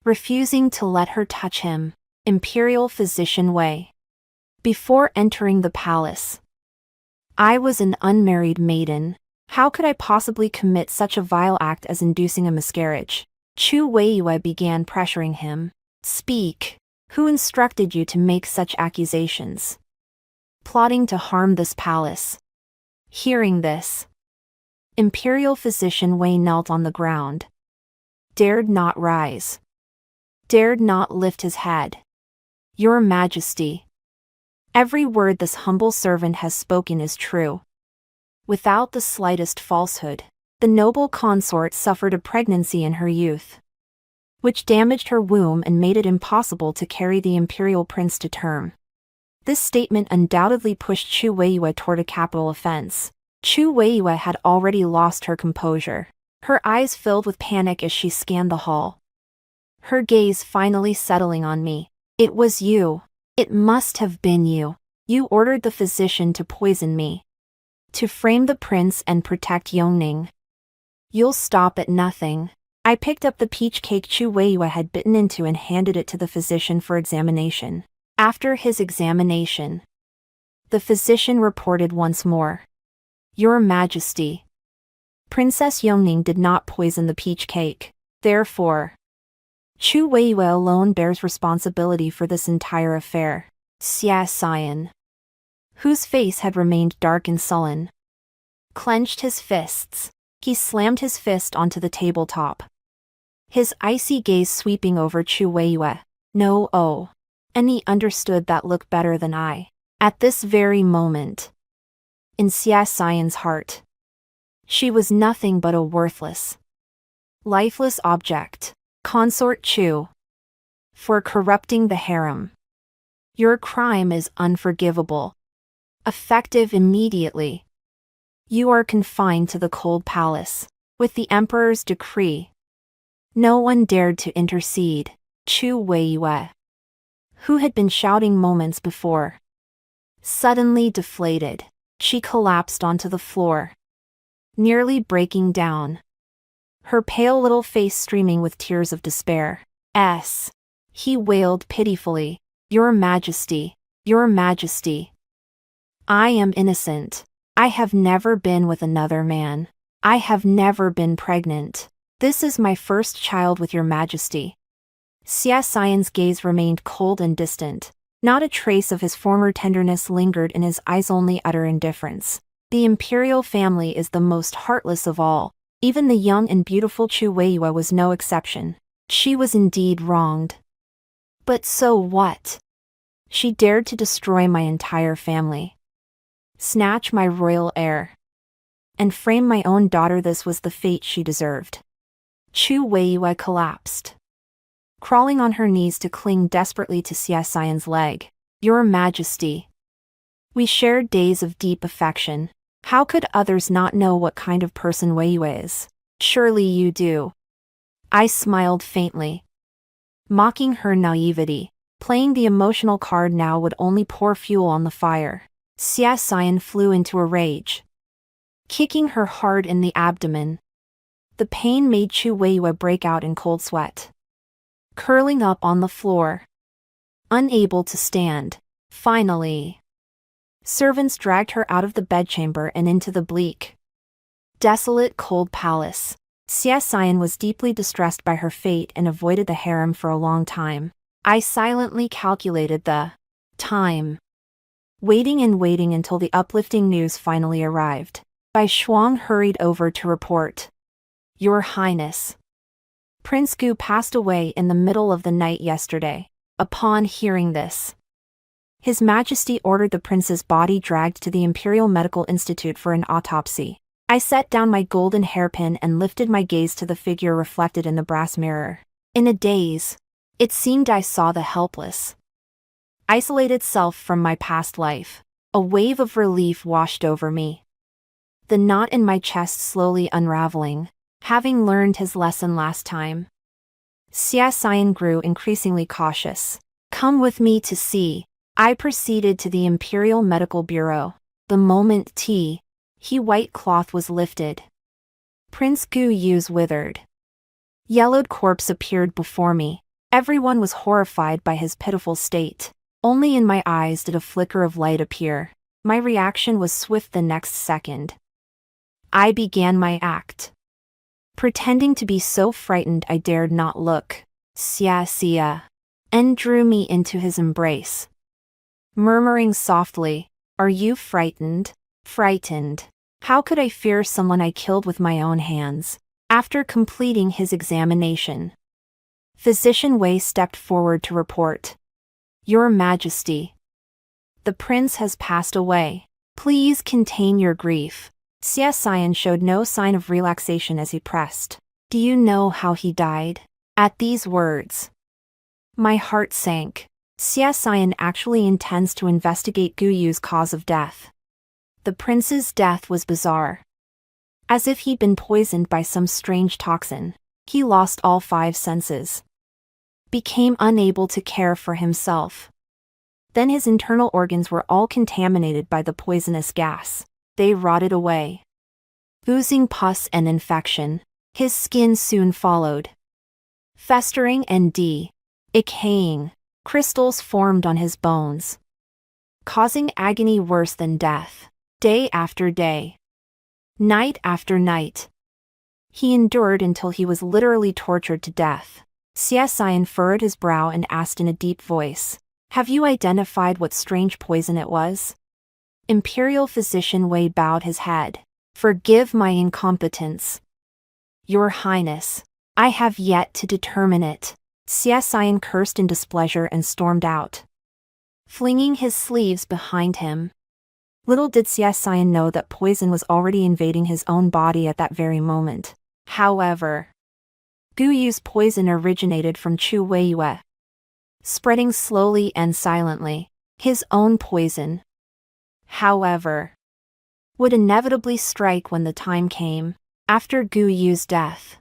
refusing to let her touch him. Imperial physician Wei. Before entering the palace, I was an unmarried maiden. How could I possibly commit such a vile act as inducing a miscarriage? Chu Weiyue began pressuring him. Speak. Who instructed you to make such accusations? Plotting to harm this palace. Hearing this, Imperial physician Wei knelt on the ground, dared not rise, dared not lift his head. Your Majesty, every word this humble servant has spoken is true. Without the slightest falsehood, the noble consort suffered a pregnancy in her youth, which damaged her womb and made it impossible to carry the imperial prince to term. This statement undoubtedly pushed Chu Weiyue toward a capital offense. Chu Weiyue had already lost her composure. Her eyes filled with panic as she scanned the hall, her gaze finally settling on me. It was you. It must have been you. You ordered the physician to poison me, to frame the prince and protect Yongning. You'll stop at nothing. I picked up the peach cake Chu Weiyue had bitten into and handed it to the physician for examination. After his examination, the physician reported once more. Your Majesty, Princess Yongning did not poison the peach cake. Therefore, Chu Weiyue alone bears responsibility for this entire affair. Xie Xian, whose face had remained dark and sullen, clenched his fists. He slammed his fist onto the tabletop, his icy gaze sweeping over Chu Weiyue. No, oh. And he understood that look better than I. At this very moment, in Xia Xian's heart, she was nothing but a worthless, lifeless object. Consort Chu, for corrupting the harem. Your crime is unforgivable. Effective immediately. You are confined to the cold palace. With the emperor's decree, no one dared to intercede. Chu Weiyue, who had been shouting moments before, suddenly deflated. She collapsed onto the floor, nearly breaking down, her pale little face streaming with tears of despair. He wailed pitifully. Your Majesty, Your Majesty. I am innocent. I have never been with another man. I have never been pregnant. This is my first child with Your Majesty. Xia Xian's gaze remained cold and distant. Not a trace of his former tenderness lingered in his eyes, only utter indifference. The imperial family is the most heartless of all. Even the young and beautiful Chu Weiyue was no exception. She was indeed wronged. But so what? She dared to destroy my entire family, snatch my royal heir, and frame my own daughter. This was the fate she deserved. Chu Weiyue collapsed, crawling on her knees to cling desperately to Xia Xian's leg. Your Majesty. We shared days of deep affection. How could others not know what kind of person Weiyue is? Surely you do. I smiled faintly, mocking her naivety. Playing the emotional card now would only pour fuel on the fire. Xia Xian flew into a rage, kicking her hard in the abdomen. The pain made Chu Weiyue break out in cold sweat, curling up on the floor, unable to stand. Finally, servants dragged her out of the bedchamber and into the bleak, desolate cold palace. Xia Xian was deeply distressed by her fate and avoided the harem for a long time. I silently calculated the time, waiting and waiting until the uplifting news finally arrived. Bai Shuang hurried over to report. Your Highness, Prince Gu passed away in the middle of the night yesterday. Upon hearing this, His Majesty ordered the prince's body dragged to the Imperial Medical Institute for an autopsy. I set down my golden hairpin and lifted my gaze to the figure reflected in the brass mirror. In a daze, it seemed I saw the helpless, isolated self from my past life. A wave of relief washed over me, the knot in my chest slowly unraveling. Having learned his lesson last time, Xia Xian grew increasingly cautious. Come with me to see. I proceeded to the Imperial Medical Bureau. The moment he white cloth was lifted, Prince Gu Yu's withered, yellowed corpse appeared before me. Everyone was horrified by his pitiful state. Only in my eyes did a flicker of light appear. My reaction was swift. The next second, I began my act, pretending to be so frightened I dared not look. Xia and drew me into his embrace, murmuring softly, "Are you frightened?" Frightened. How could I fear someone I killed with my own hands? After completing his examination, Physician Wei stepped forward to report. Your Majesty, the prince has passed away. Please contain your grief. Xia Xian showed no sign of relaxation as he pressed. Do you know how he died? At these words, my heart sank. Xia Xian actually intends to investigate Gu Yu's cause of death. The prince's death was bizarre. As if he'd been poisoned by some strange toxin. He lost all 5 senses, became unable to care for himself. Then his internal organs were all contaminated by the poisonous gas. They rotted away, oozing pus and infection. His skin soon followed, festering and decaying. Crystals formed on his bones, causing agony worse than death. Day after day, night after night, he endured until he was literally tortured to death. Xia Xian furrowed his brow and asked in a deep voice, "Have you identified what strange poison it was?" Imperial physician Wei bowed his head. Forgive my incompetence. Your Highness. I have yet to determine it. Xie Xian cursed in displeasure and stormed out, flinging his sleeves behind him. Little did Xie Xian know that poison was already invading his own body at that very moment. However, Gu Yu's poison originated from Chu Weiyue, spreading slowly and silently. His own poison, however, would inevitably strike when the time came. After Gu Yu's death,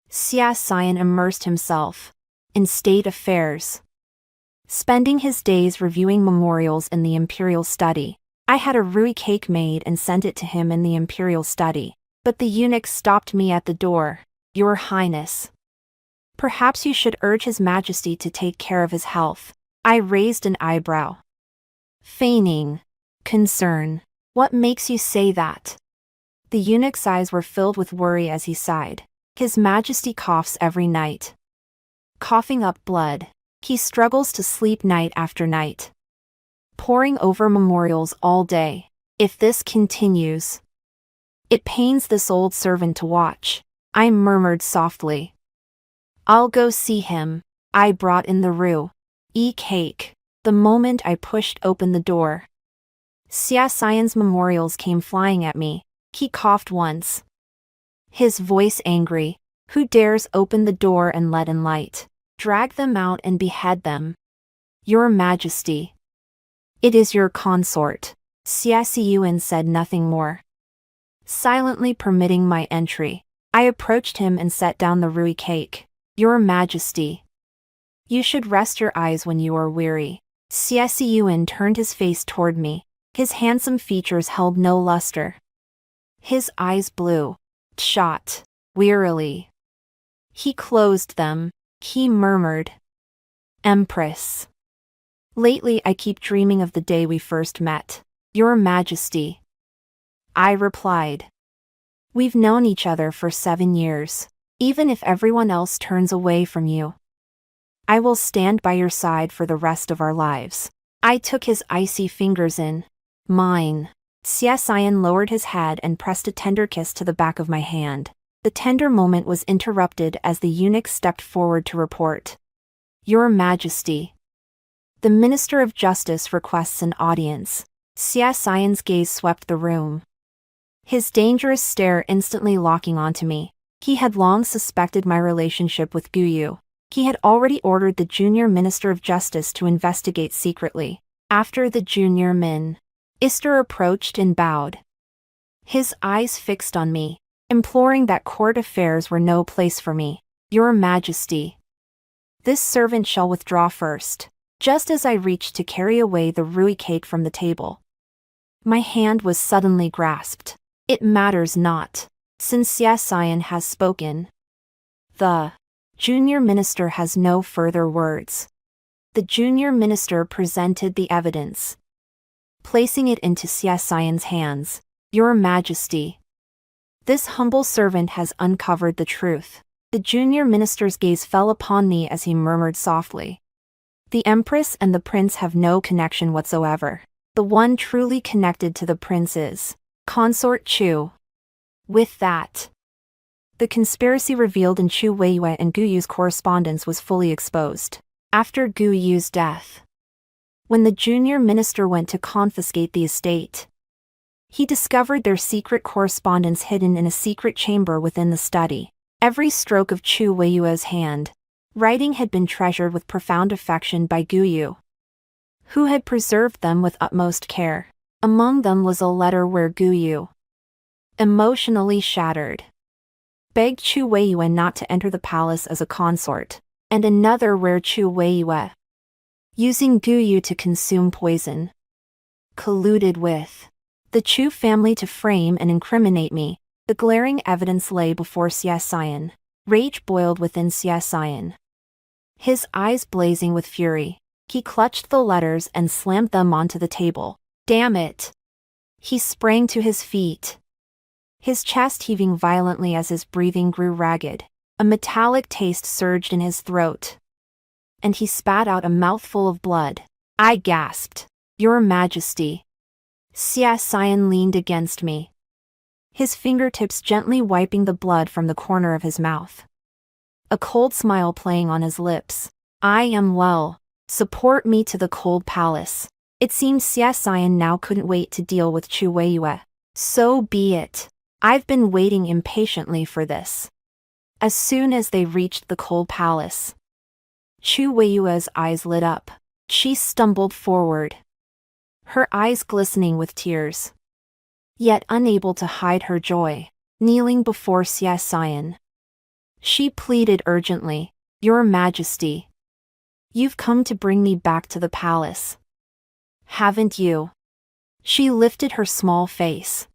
Xie Xian immersed himself in state affairs, spending his days reviewing memorials in the imperial study. I had a rui cake made and sent it to him in the imperial study, but the eunuch stopped me at the door. Your Highness, perhaps you should urge His Majesty to take care of his health. I raised an eyebrow, feigning concern. What makes you say that? The eunuch's eyes were filled with worry as he sighed. His Majesty coughs every night, coughing up blood. He struggles to sleep night after night, poring over memorials all day. If this continues, it pains this old servant to watch. I murmured softly. I'll go see him. I brought in the rui cake. The moment I pushed open the door, Xie Xian's memorials came flying at me. He coughed once, his voice angry. Who dares open the door and let in light? Drag them out and behead them. Your Majesty. It is your consort. Xie Xian said nothing more, silently permitting my entry. I approached him and set down the rui cake. Your Majesty, you should rest your eyes when you are weary. Xie Xian turned his face toward me. His handsome features held no luster. His eyes blue, shot, wearily. He closed them. He murmured, Empress. Lately I keep dreaming of the day we first met. Your Majesty, I replied. We've known each other for 7 years. Even if everyone else turns away from you, I will stand by your side for the rest of our lives. I took his icy fingers in mine. Xie Xian lowered his head and pressed a tender kiss to the back of my hand. The tender moment was interrupted as the eunuch stepped forward to report. Your Majesty, the Minister of Justice requests an audience. Xie Xian's gaze swept the room, his dangerous stare instantly locking onto me. He had long suspected my relationship with Gu Yu. He had already ordered the junior Minister of Justice to investigate secretly. After the junior Minister approached and bowed, his eyes fixed on me, imploring that court affairs were no place for me. Your Majesty, this servant shall withdraw first. Just as I reached to carry away the rui cake from the table, my hand was suddenly grasped. It matters not, since Xie Xian has spoken. The junior minister has no further words. The junior minister presented the evidence, placing it into Xie Xian's hands. Your Majesty, this humble servant has uncovered the truth. The junior minister's gaze fell upon me as he murmured softly. The Empress and the Prince have no connection whatsoever. The one truly connected to the Prince is Consort Chu. With that, the conspiracy revealed in Chu Weiyue and Gu Yu's correspondence was fully exposed. After Gu Yu's death, when the junior minister went to confiscate the estate, he discovered their secret correspondence hidden in a secret chamber within the study. Every stroke of Chu Weiyue's hand writing had been treasured with profound affection by Gu Yu, who had preserved them with utmost care. Among them was a letter where Gu Yu, emotionally shattered, begged Chu Weiyue not to enter the palace as a consort, and another where Chu Weiyue, using Gu Yu to consume poison, colluded with the Chu family to frame and incriminate me. The glaring evidence lay before Xie Xian. Rage boiled within Xie Xian, his eyes blazing with fury. He clutched the letters and slammed them onto the table. Damn it! He sprang to his feet, his chest heaving violently as his breathing grew ragged. A metallic taste surged in his throat, and he spat out a mouthful of blood. I gasped. Your Majesty, Xia Xian leaned against me, his fingertips gently wiping the blood from the corner of his mouth. A cold smile playing on his lips. I am well. Support me to the cold palace. It seemed Xia Xian now couldn't wait to deal with Chu Weiyue. So be it. I've been waiting impatiently for this. As soon as they reached the cold palace, Chu Weiyue's eyes lit up. She stumbled forward, her eyes glistening with tears, yet unable to hide her joy. Kneeling before Xia Xian, she pleaded urgently, Your Majesty, you've come to bring me back to the palace, haven't you? She lifted her small face,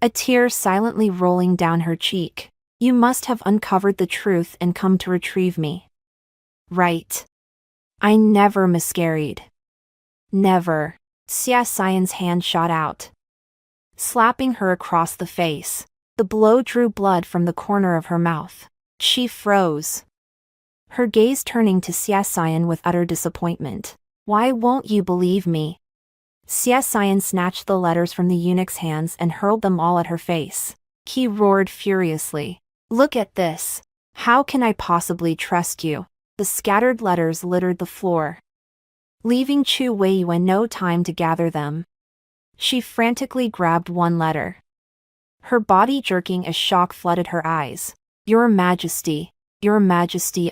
a tear silently rolling down her cheek. You must have uncovered the truth and come to retrieve me. Right. I never miscarried. Never. Xia Xian's hand shot out, slapping her across the face. The blow drew blood from the corner of her mouth. She froze, her gaze turning to Xia Xian with utter disappointment. Why won't you believe me? Xia Xian snatched the letters from the eunuch's hands and hurled them all at her face. He roared furiously. Look at this. How can I possibly trust you? The scattered letters littered the floor, leaving Chu Weiyue no time to gather them. She frantically grabbed one letter, her body jerking as shock flooded her eyes. Your Majesty,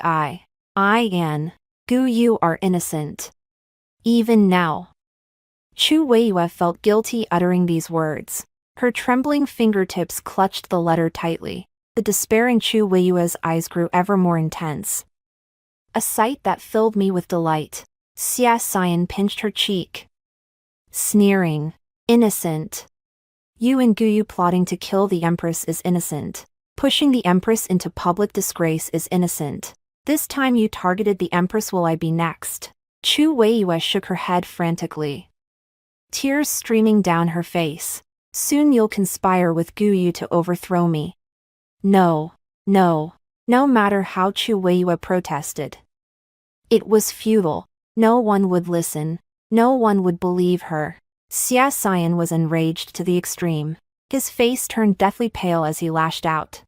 I, An, Gu Yu are innocent. Even now. Chu Weiyue felt guilty uttering these words. Her trembling fingertips clutched the letter tightly. The despairing Chu Weiyue's eyes grew ever more intense, a sight that filled me with delight. Xia Xian pinched her cheek, sneering. Innocent. You and Gu Yu plotting to kill the Empress is innocent. Pushing the Empress into public disgrace is innocent. This time you targeted the Empress, will I be next? Chu Weiyue shook her head frantically, tears streaming down her face. Soon you'll conspire with Gu Yu to overthrow me. No, no. No matter how Chu Weiyue protested, it was futile. No one would listen. No one would believe her. Xia Xian was enraged to the extreme. His face turned deathly pale as he lashed out,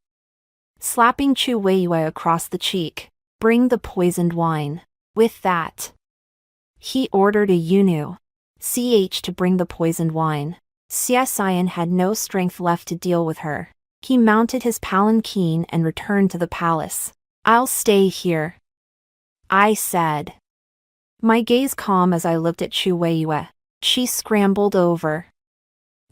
slapping Chu Weiyue across the cheek. Bring the poisoned wine. With that, he ordered a eunuch to bring the poisoned wine. Xia Xian had no strength left to deal with her. He mounted his palanquin and returned to the palace. I'll stay here, I said, my gaze calm as I looked at Chu Weiyue. She scrambled over,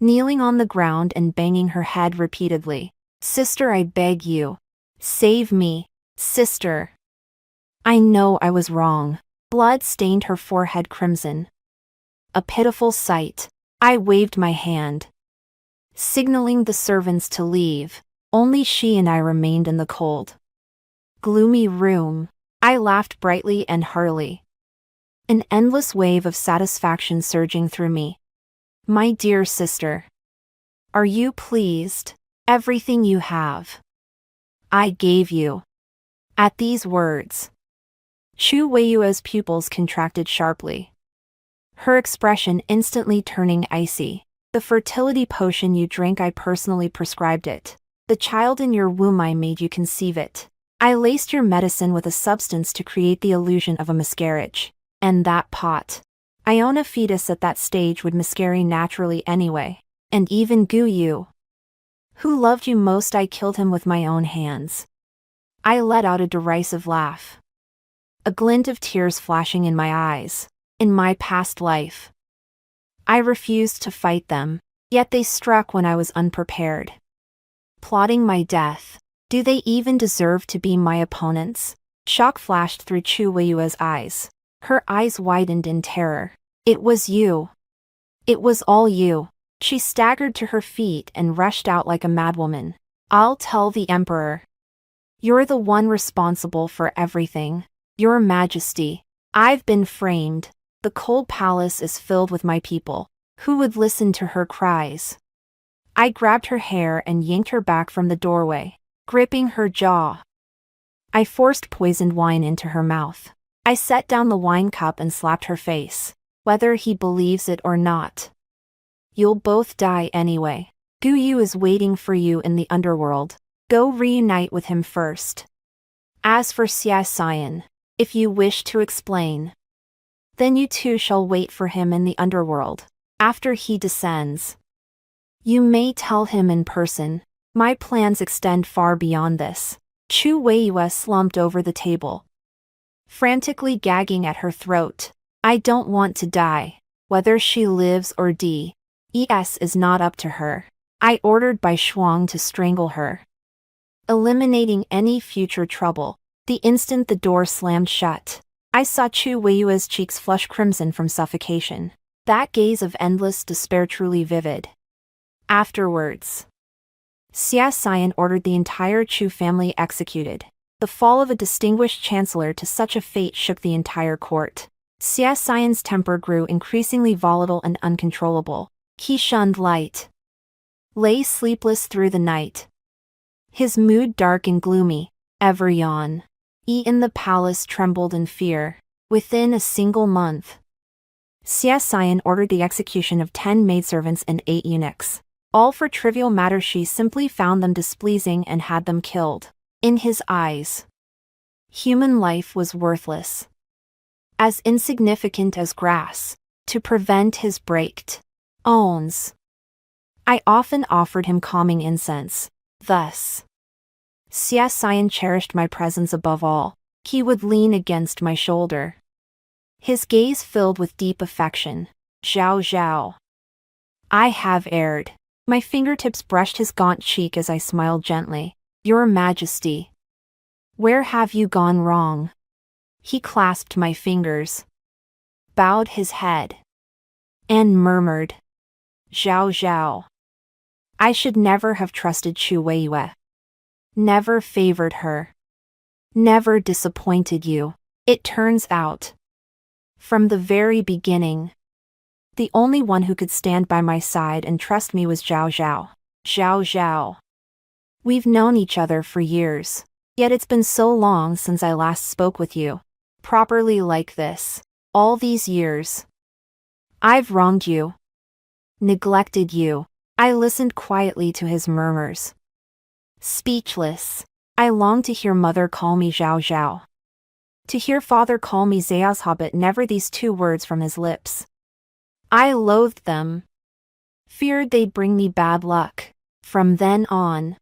kneeling on the ground and banging her head repeatedly. Sister, I beg you. Save me, sister. I know I was wrong. Blood stained her forehead crimson, a pitiful sight. I waved my hand, signaling the servants to leave. Only she and I remained in the cold, gloomy room. I laughed brightly and heartily, an endless wave of satisfaction surging through me. My dear sister, are you pleased? Everything you have, I gave you. At these words, Chu Weiyue's pupils contracted sharply, her expression instantly turning icy. The fertility potion you drank, I personally prescribed it. The child in your womb, I made you conceive it. I laced your medicine with a substance to create the illusion of a miscarriage. And that pot. I own a fetus at that stage would miscarry naturally anyway. And even Gu Yu, who loved you most, I killed him with my own hands. I let out a derisive laugh, a glint of tears flashing in my eyes. In my past life, I refused to fight them, yet they struck when I was unprepared, plotting my death. Do they even deserve to be my opponents? Shock flashed through Chu Weiyue's eyes. Her eyes widened in terror. It was you. It was all you. She staggered to her feet and rushed out like a madwoman. I'll tell the Emperor. You're the one responsible for everything. Your Majesty, I've been framed. The cold palace is filled with my people. Who would listen to her cries? I grabbed her hair and yanked her back from the doorway, gripping her jaw. I forced poisoned wine into her mouth. I set down the wine cup and slapped her face. Whether he believes it or not, You'll both die anyway. Gu Yu is waiting for you in the underworld. Go reunite with him first. As for Xia Xian, if you wish to explain, then you too shall wait for him in the underworld. After he descends, you may tell him in person. My plans extend far beyond this. Chu Weiyue slumped over the table, frantically gagging at her throat. I don't want to die. Whether she lives or dies is not up to her. I ordered Bai Shuang to strangle her, eliminating any future trouble. The instant the door slammed shut, I saw Chu Weiyue's cheeks flush crimson from suffocation. That gaze of endless despair truly vivid. Afterwards, Xia Xian ordered the entire Chu family executed. The fall of a distinguished chancellor to such a fate shook the entire court. Xia Xian's temper grew increasingly volatile and uncontrollable. He shunned light, lay sleepless through the night, his mood dark and gloomy, ever yawn. In the palace trembled in fear. Within a single month, Xia Xian ordered the execution of 10 maidservants and 8 eunuchs. All for trivial matters. She simply found them displeasing and had them killed. In his eyes, human life was worthless, as insignificant as grass. To prevent his breakdowns, I often offered him calming incense. Thus, Xia Xian cherished my presence above all. He would lean against my shoulder, his gaze filled with deep affection. Zhao Zhao, I have erred. My fingertips brushed his gaunt cheek as I smiled gently. Your Majesty, where have you gone wrong? He clasped my fingers, bowed his head, and murmured, Zhao Zhao, I should never have trusted Chu Weiyue. Never favored her. Never disappointed you. It turns out, from the very beginning, the only one who could stand by my side and trust me was Zhao Zhao. Zhao Zhao. We've known each other for years, yet it's been so long since I last spoke with you, properly like this. All these years, I've wronged you, neglected you. I listened quietly to his murmurs. Speechless, I longed to hear mother call me Zhao Zhao, to hear father call me Zayazha, but never these 2 words from his lips. I loathed them, feared they'd bring me bad luck. From then on,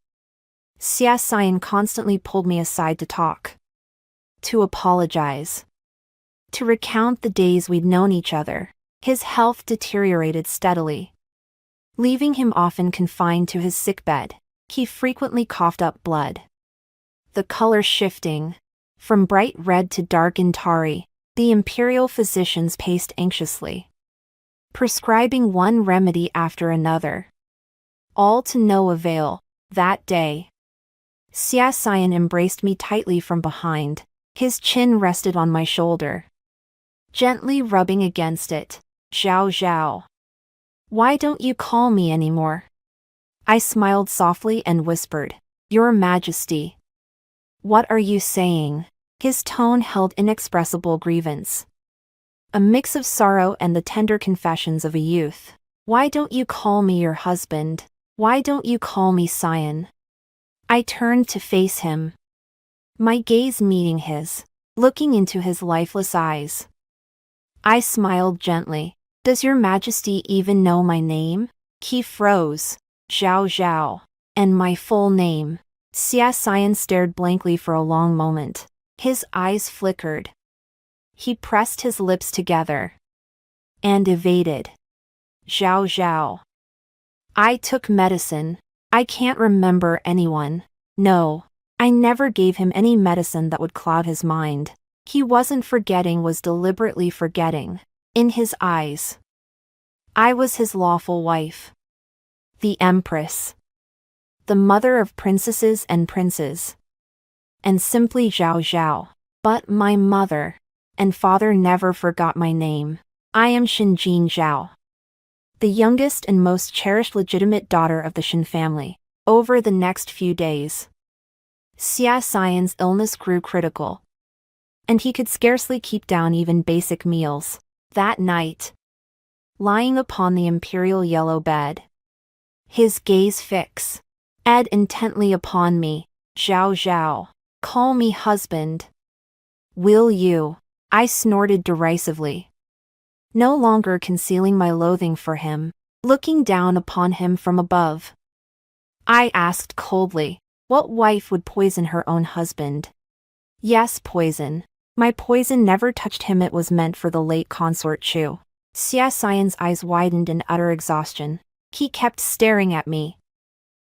Xia Xian constantly pulled me aside to talk, to apologize, to recount the days we'd known each other. His health deteriorated steadily, leaving him often confined to his sickbed. He frequently coughed up blood, the color shifting from bright red to darkened tarry. The imperial physicians paced anxiously, prescribing one remedy after another, all to no avail. That day, Xia Xian embraced me tightly from behind. His chin rested on my shoulder, gently rubbing against it. Zhao Zhao, why don't you call me anymore? I smiled softly and whispered, Your Majesty. What are you saying? His tone held inexpressible grievance, a mix of sorrow and the tender confessions of a youth. Why don't you call me your husband? Why don't you call me Xian? I turned to face him, my gaze meeting his, looking into his lifeless eyes. I smiled gently. Does your Majesty even know my name? He froze. Zhao Zhao. And my full name. Xia Xian stared blankly for a long moment. His eyes flickered. He pressed his lips together and evaded. Zhao Zhao. I took medicine. I can't remember anyone. No, I never gave him any medicine that would cloud his mind. He wasn't forgetting, was deliberately forgetting. In his eyes, I was his lawful wife, the Empress, the mother of princesses and princes, and simply Zhao Zhao. But my mother and father never forgot my name. I am Shinjin Zhao, the youngest and most cherished legitimate daughter of the Shin family. Over the next few days, Xia Xian's illness grew critical, and he could scarcely keep down even basic meals. That night, lying upon the imperial yellow bed. His gaze fixed intently upon me. Zhao Zhao, call me husband. Will you? I snorted derisively, no longer concealing my loathing for him, looking down upon him from above. I asked coldly, what wife would poison her own husband? Yes, poison. My poison never touched him, it was meant for the late consort Chu. Xia Xian's eyes widened in utter exhaustion. He kept staring at me,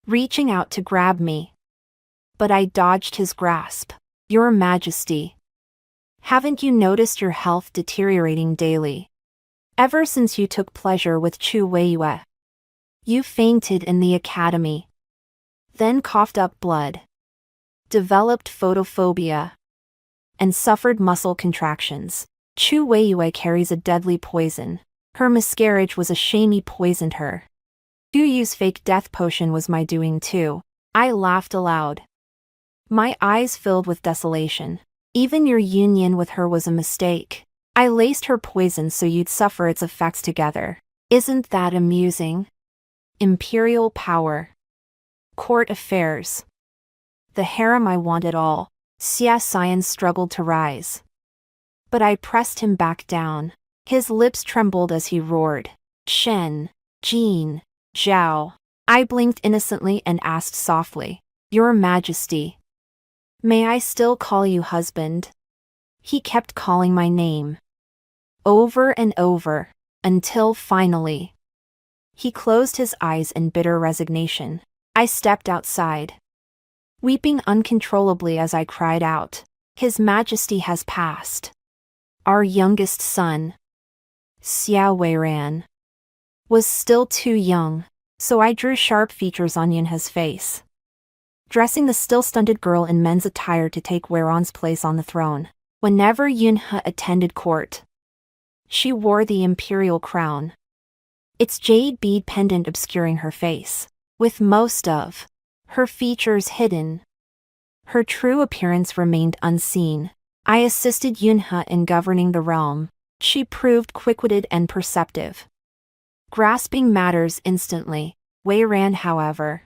reaching out to grab me. But I dodged his grasp. Your Majesty, haven't you noticed your health deteriorating daily? Ever since you took pleasure with Chu Weiyue. You fainted in the academy, then coughed up blood, developed photophobia, and suffered muscle contractions. Chu Weiyue carries a deadly poison. Her miscarriage was a shame he poisoned her. Yu Yu's fake death potion was my doing too. I laughed aloud, my eyes filled with desolation. Even your union with her was a mistake. I laced her poison so you'd suffer its effects together. Isn't that amusing? Imperial power. Court affairs. The harem I wanted all. Xia Xian struggled to rise, but I pressed him back down. His lips trembled as he roared. Shen, Jin, Zhao. I blinked innocently and asked softly, Your Majesty, may I still call you husband? He kept calling my name, over and over, until finally, he closed his eyes in bitter resignation. I stepped outside, weeping uncontrollably as I cried out, His Majesty has passed. Our youngest son, Xiao Weiran, was still too young, so I drew sharp features on Yunhe's face, dressing the still stunted girl in men's attire to take Weiran's place on the throne. Whenever Yunhe attended court, she wore the imperial crown, its jade bead pendant obscuring her face, with most of her features hidden. Her true appearance remained unseen. I assisted Yunhe in governing the realm. She proved quick-witted and perceptive, grasping matters instantly. Weiran, however,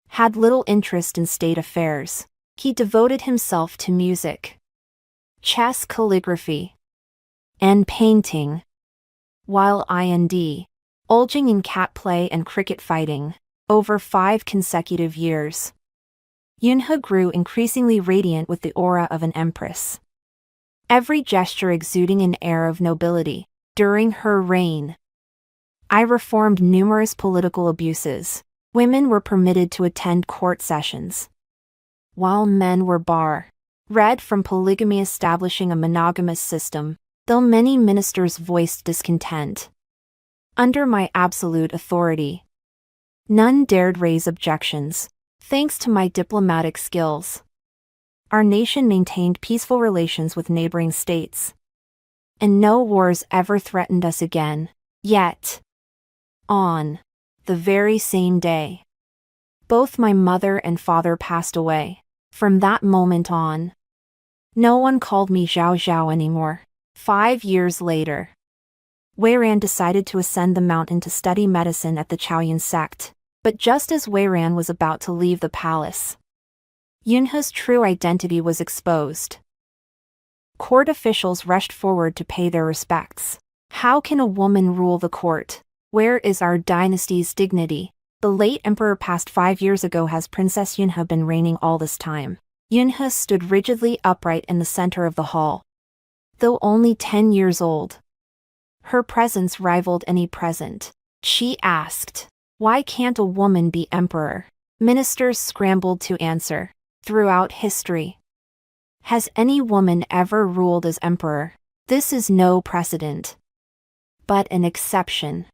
had little interest in state affairs. He devoted himself to music, chess, calligraphy, and painting, while indulging in cat play and cricket fighting. Over 5 consecutive years, Yunhe grew increasingly radiant with the aura of an empress, every gesture exuding an air of nobility. During her reign, I reformed numerous political abuses. Women were permitted to attend court sessions, while men were barred from polygamy, establishing a monogamous system, though many ministers voiced discontent. Under my absolute authority, none dared raise objections. Thanks to my diplomatic skills, our nation maintained peaceful relations with neighboring states, and no wars ever threatened us again. Yet, on the very same day, both my mother and father passed away. From that moment on, no one called me Zhao Zhao anymore. 5 years later, Weiran decided to ascend the mountain to study medicine at the Chaoyun sect. But just as Weiran was about to leave the palace, Yunhe's true identity was exposed. Court officials rushed forward to pay their respects. How can a woman rule the court? Where is our dynasty's dignity? The late emperor passed 5 years ago. Has Princess Yunhe been reigning all this time? Yunhe stood rigidly upright in the center of the hall. Though only 10 years old, her presence rivaled any present. She asked, why can't a woman be emperor? Ministers scrambled to answer. Throughout history, has any woman ever ruled as emperor? This is no precedent, but an exception.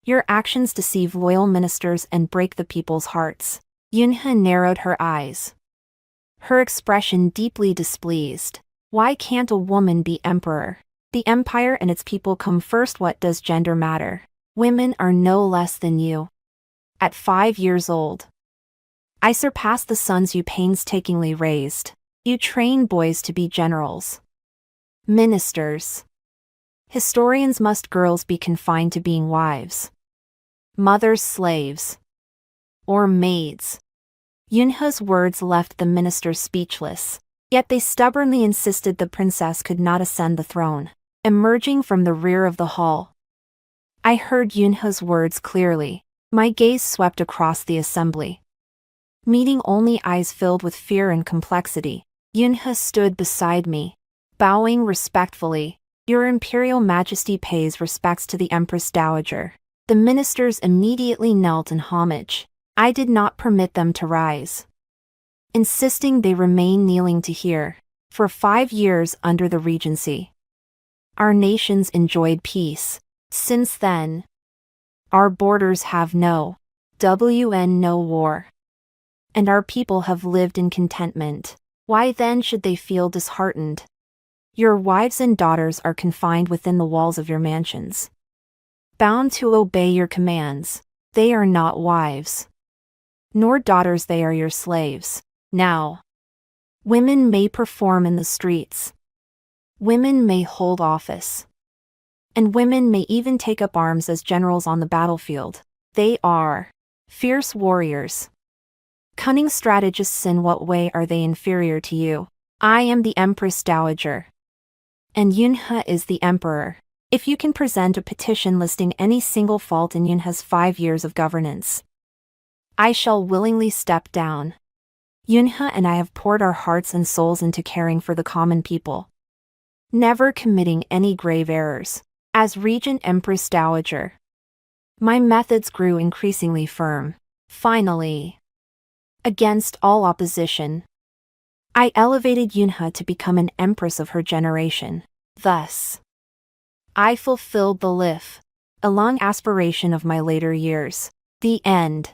Your actions deceive loyal ministers and break the people's hearts. Yunhe narrowed her eyes, her expression deeply displeased. Why can't a woman be emperor? The empire and its people come first. What does gender matter? Women are no less than you. At 5 years old, I surpassed the sons you painstakingly raised. You train boys to be generals, ministers, Historians must girls be confined to being wives, mothers, slaves, or maids? Yunhe's words left the ministers speechless, yet they stubbornly insisted the princess could not ascend the throne. Emerging from the rear of the hall, I heard Yunhe's words clearly. My gaze swept across the assembly, meeting only eyes filled with fear and complexity. Yunhe stood beside me, bowing respectfully. Your Imperial Majesty pays respects to the Empress Dowager. The ministers immediately knelt in homage. I did not permit them to rise, insisting they remain kneeling to hear. For 5 years under the Regency, our nations enjoyed peace. Since then, our borders have no war, and our people have lived in contentment. Why then should they feel disheartened? Your wives and daughters are confined within the walls of your mansions, bound to obey your commands. They are not wives, nor daughters, they are your slaves. Now, women may perform in the streets, women may hold office, and women may even take up arms as generals on the battlefield. They are fierce warriors, cunning strategists. In what way are they inferior to you? I am the Empress Dowager, and Yunhe is the Emperor. If you can present a petition listing any single fault in Yunhe's 5 years of governance, I shall willingly step down. Yunhe and I have poured our hearts and souls into caring for the common people, never committing any grave errors. As Regent Empress Dowager, my methods grew increasingly firm. Finally, against all opposition, I elevated Yunhe to become an empress of her generation. Thus, I fulfilled the a long aspiration of my later years. The end.